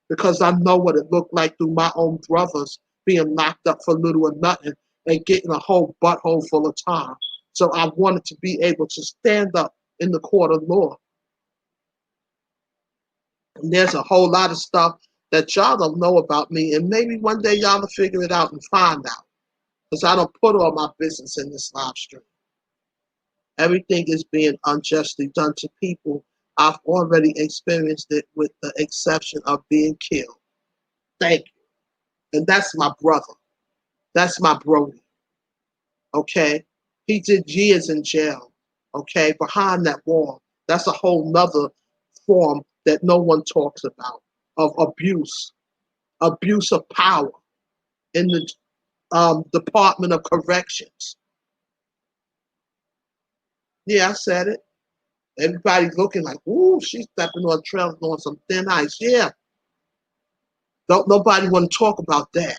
Because I know what it looked like through my own brothers being locked up for little or nothing and getting a whole butthole full of time. So I wanted to be able to stand up in the court of law. And there's a whole lot of stuff that y'all don't know about me, and maybe one day y'all will figure it out and find out. Because I don't put all my business in this live stream. Everything is being unjustly done to people. I've already experienced it with the exception of being killed. Thank you. And that's my brother. That's my brody. Okay? He did years in jail. Okay? Behind that wall. That's a whole nother form that no one talks about of abuse. Abuse of power in the Department of Corrections. Yeah, I said it. Everybody's looking like, ooh, she's stepping on trails on some thin ice. Yeah. Don't nobody want to talk about that.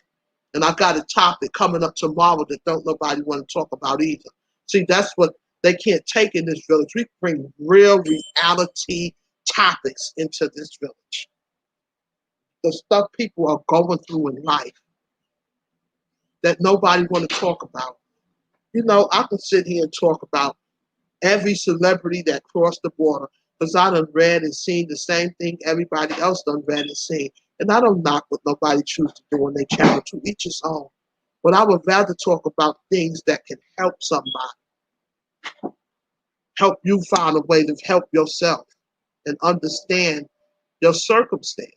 And I got a topic coming up tomorrow that don't nobody want to talk about either. See, that's what they can't take in this village. We bring real reality topics into this village. The stuff people are going through in life that nobody want to talk about. You know, I can sit here and talk about every celebrity that crossed the border because I done read and seen the same thing everybody else done read and seen. And I don't knock what nobody chooses to do on their channel, to each his own. But I would rather talk about things that can help somebody, help you find a way to help yourself and understand your circumstance.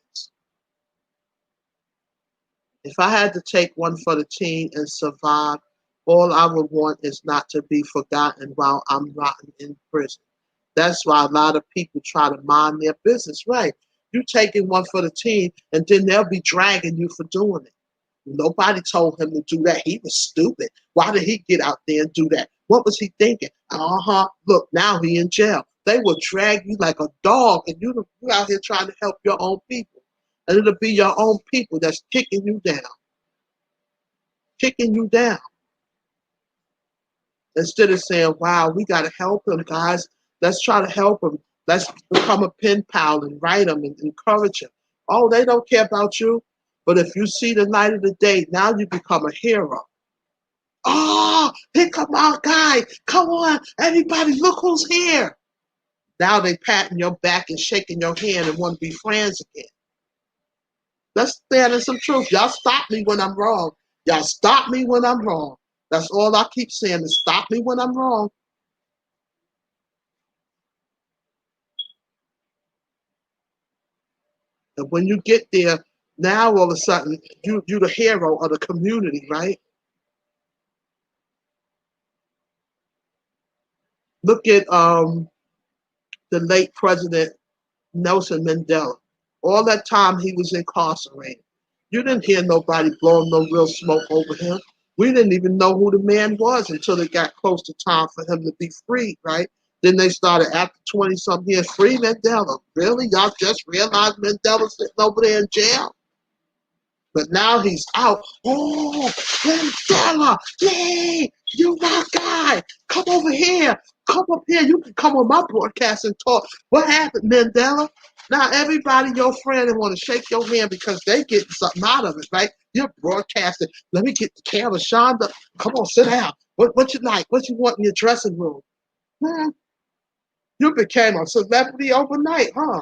If I had to take one for the team and survive, all I would want is not to be forgotten while I'm rotting in prison. That's why a lot of people try to mind their business. Right. You taking one for the team, and then they'll be dragging you for doing it. Nobody told him to do that. He was stupid. Why did he get out there and do that? What was he thinking? Look, now he in jail. They will drag you like a dog, and you out here trying to help your own people. And it'll be your own people that's kicking you down. Kicking you down. Instead of saying, wow, we got to help him, guys. Let's try to help him. Let's become a pen pal and write him and encourage him. Oh, they don't care about you. But if you see the light of the day, now you become a hero. Oh, here come our guy. Come on, everybody, look who's here. Now they patting your back and shaking your hand and want to be friends again. Let's stand in some truth. Y'all stop me when I'm wrong. Y'all stop me when I'm wrong. That's all I keep saying is stop me when I'm wrong. And when you get there, now all of a sudden you the hero of the community, right? Look at the late President Nelson Mandela. All that time he was incarcerated. You didn't hear nobody blowing no real smoke over him. We didn't even know who the man was until it got close to time for him to be freed, right? Then they started after 20 something years, free Mandela. Really? Y'all just realized Mandela sitting over there in jail? But now he's out. Oh, Mandela, yay, you my guy. Come over here. Come up here. You can come on my broadcast and talk. What happened, Mandela? Now everybody, your friend, and want to shake your hand because they getting something out of it, right? You're broadcasting. Let me get the camera, Shonda. Come on, sit down. What you like? What you want in your dressing room? Man, you became a celebrity overnight, huh?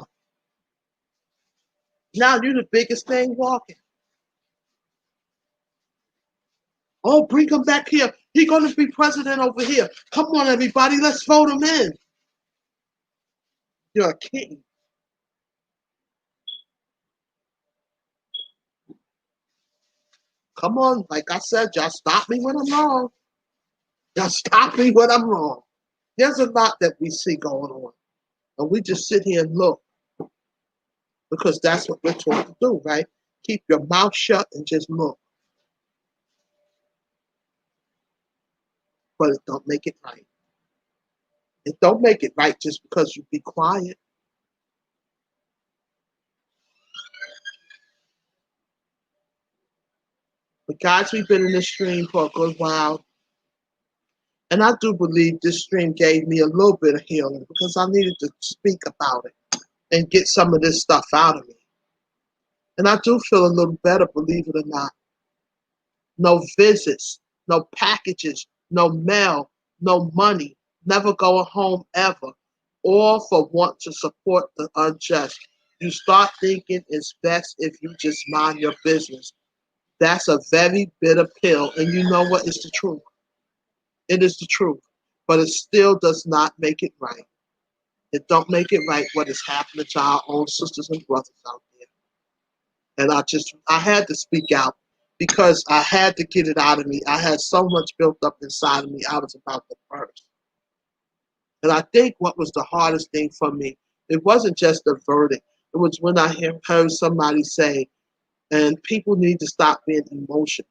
Now you're the biggest thing walking. Oh, bring him back here. He's going to be president over here. Come on, everybody. Let's vote him in. You're a king. Come on. Like I said, y'all stop me when I'm wrong. Y'all stop me when I'm wrong. There's a lot that we see going on. And we just sit here and look because that's what we're taught to do, right? Keep your mouth shut and just look. But it don't make it right. It don't make it right just because you be quiet. But guys, we've been in this stream for a good while. And I do believe this stream gave me a little bit of healing because I needed to speak about it and get some of this stuff out of me. And I do feel a little better, believe it or not. No visits, no packages, no mail, no money, never going home ever. All for want to support the unjust. You start thinking it's best if you just mind your business. That's a very bitter pill. And you know what? It's the truth. It is the truth. But it still does not make it right. It don't make it right what is happening to our own sisters and brothers out there. And I had to speak out because I had to get it out of me. I had so much built up inside of me. I was about to burst. And I think what was the hardest thing for me, it wasn't just the verdict. It was when I heard somebody say, and people need to stop being emotional.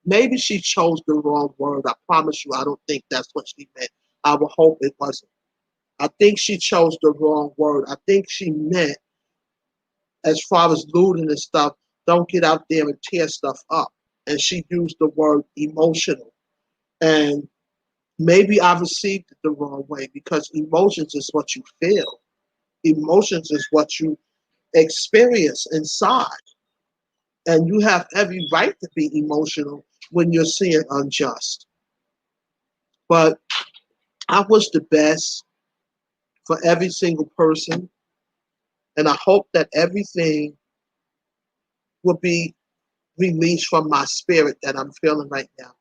Maybe she chose the wrong word. I promise you, I don't think that's what she meant. I would hope it wasn't. I think she chose the wrong word. I think she meant, as far as looting and stuff, don't get out there and tear stuff up. And she used the word emotional. And maybe I received it the wrong way because emotions is what you feel. Emotions is what you experience inside. And you have every right to be emotional when you're seeing unjust. But I wish the best for every single person. And I hope that everything will be released from my spirit that I'm feeling right now.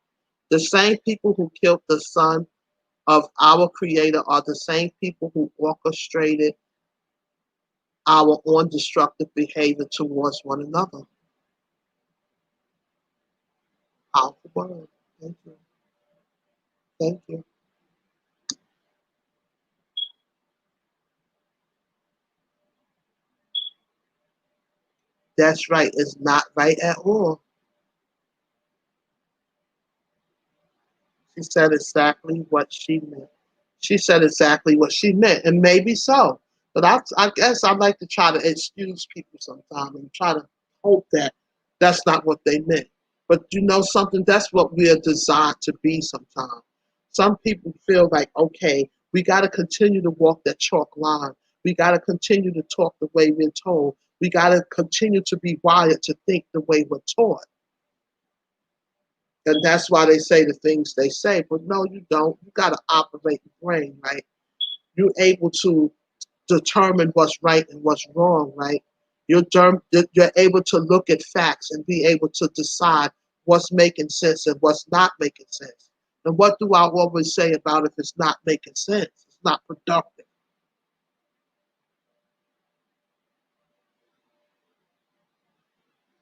The same people who killed the son of our creator are the same people who orchestrated our own destructive behavior towards one another. Powerful word. Thank you. Thank you. That's right. It's not right at all. She said exactly what she meant. She said exactly what she meant, and maybe so. But I guess I like to try to excuse people sometimes and try to hope that that's not what they meant. But you know something? That's what we are designed to be sometimes. Some people feel like, okay, we got to continue to walk that chalk line. We got to continue to talk the way we're told. We got to continue to be wired to think the way we're taught. And that's why they say the things they say. But no, you don't. You got to operate the brain, right? You're able to determine what's right and what's wrong, right? You're able to look at facts and be able to decide what's making sense and what's not making sense. And what do I always say about if it's not making sense? It's not productive.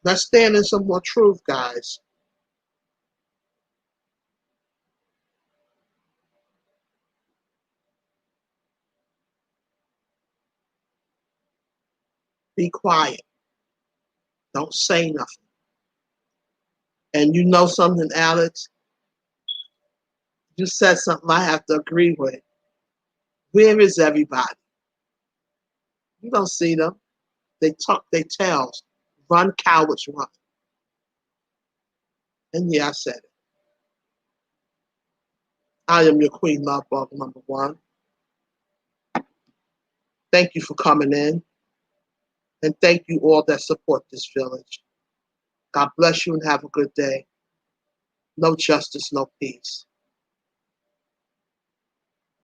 Let's stand in some more truth, guys. Be quiet. Don't say nothing. And you know something, Alex? You said something I have to agree with. Where is everybody? You don't see them. They tuck their tails. Run, cowards, run. And yeah, I said it. I am your Queen Love Bug number one. Thank you for coming in. And thank you all that support this village. God bless you and have a good day. No justice, no peace.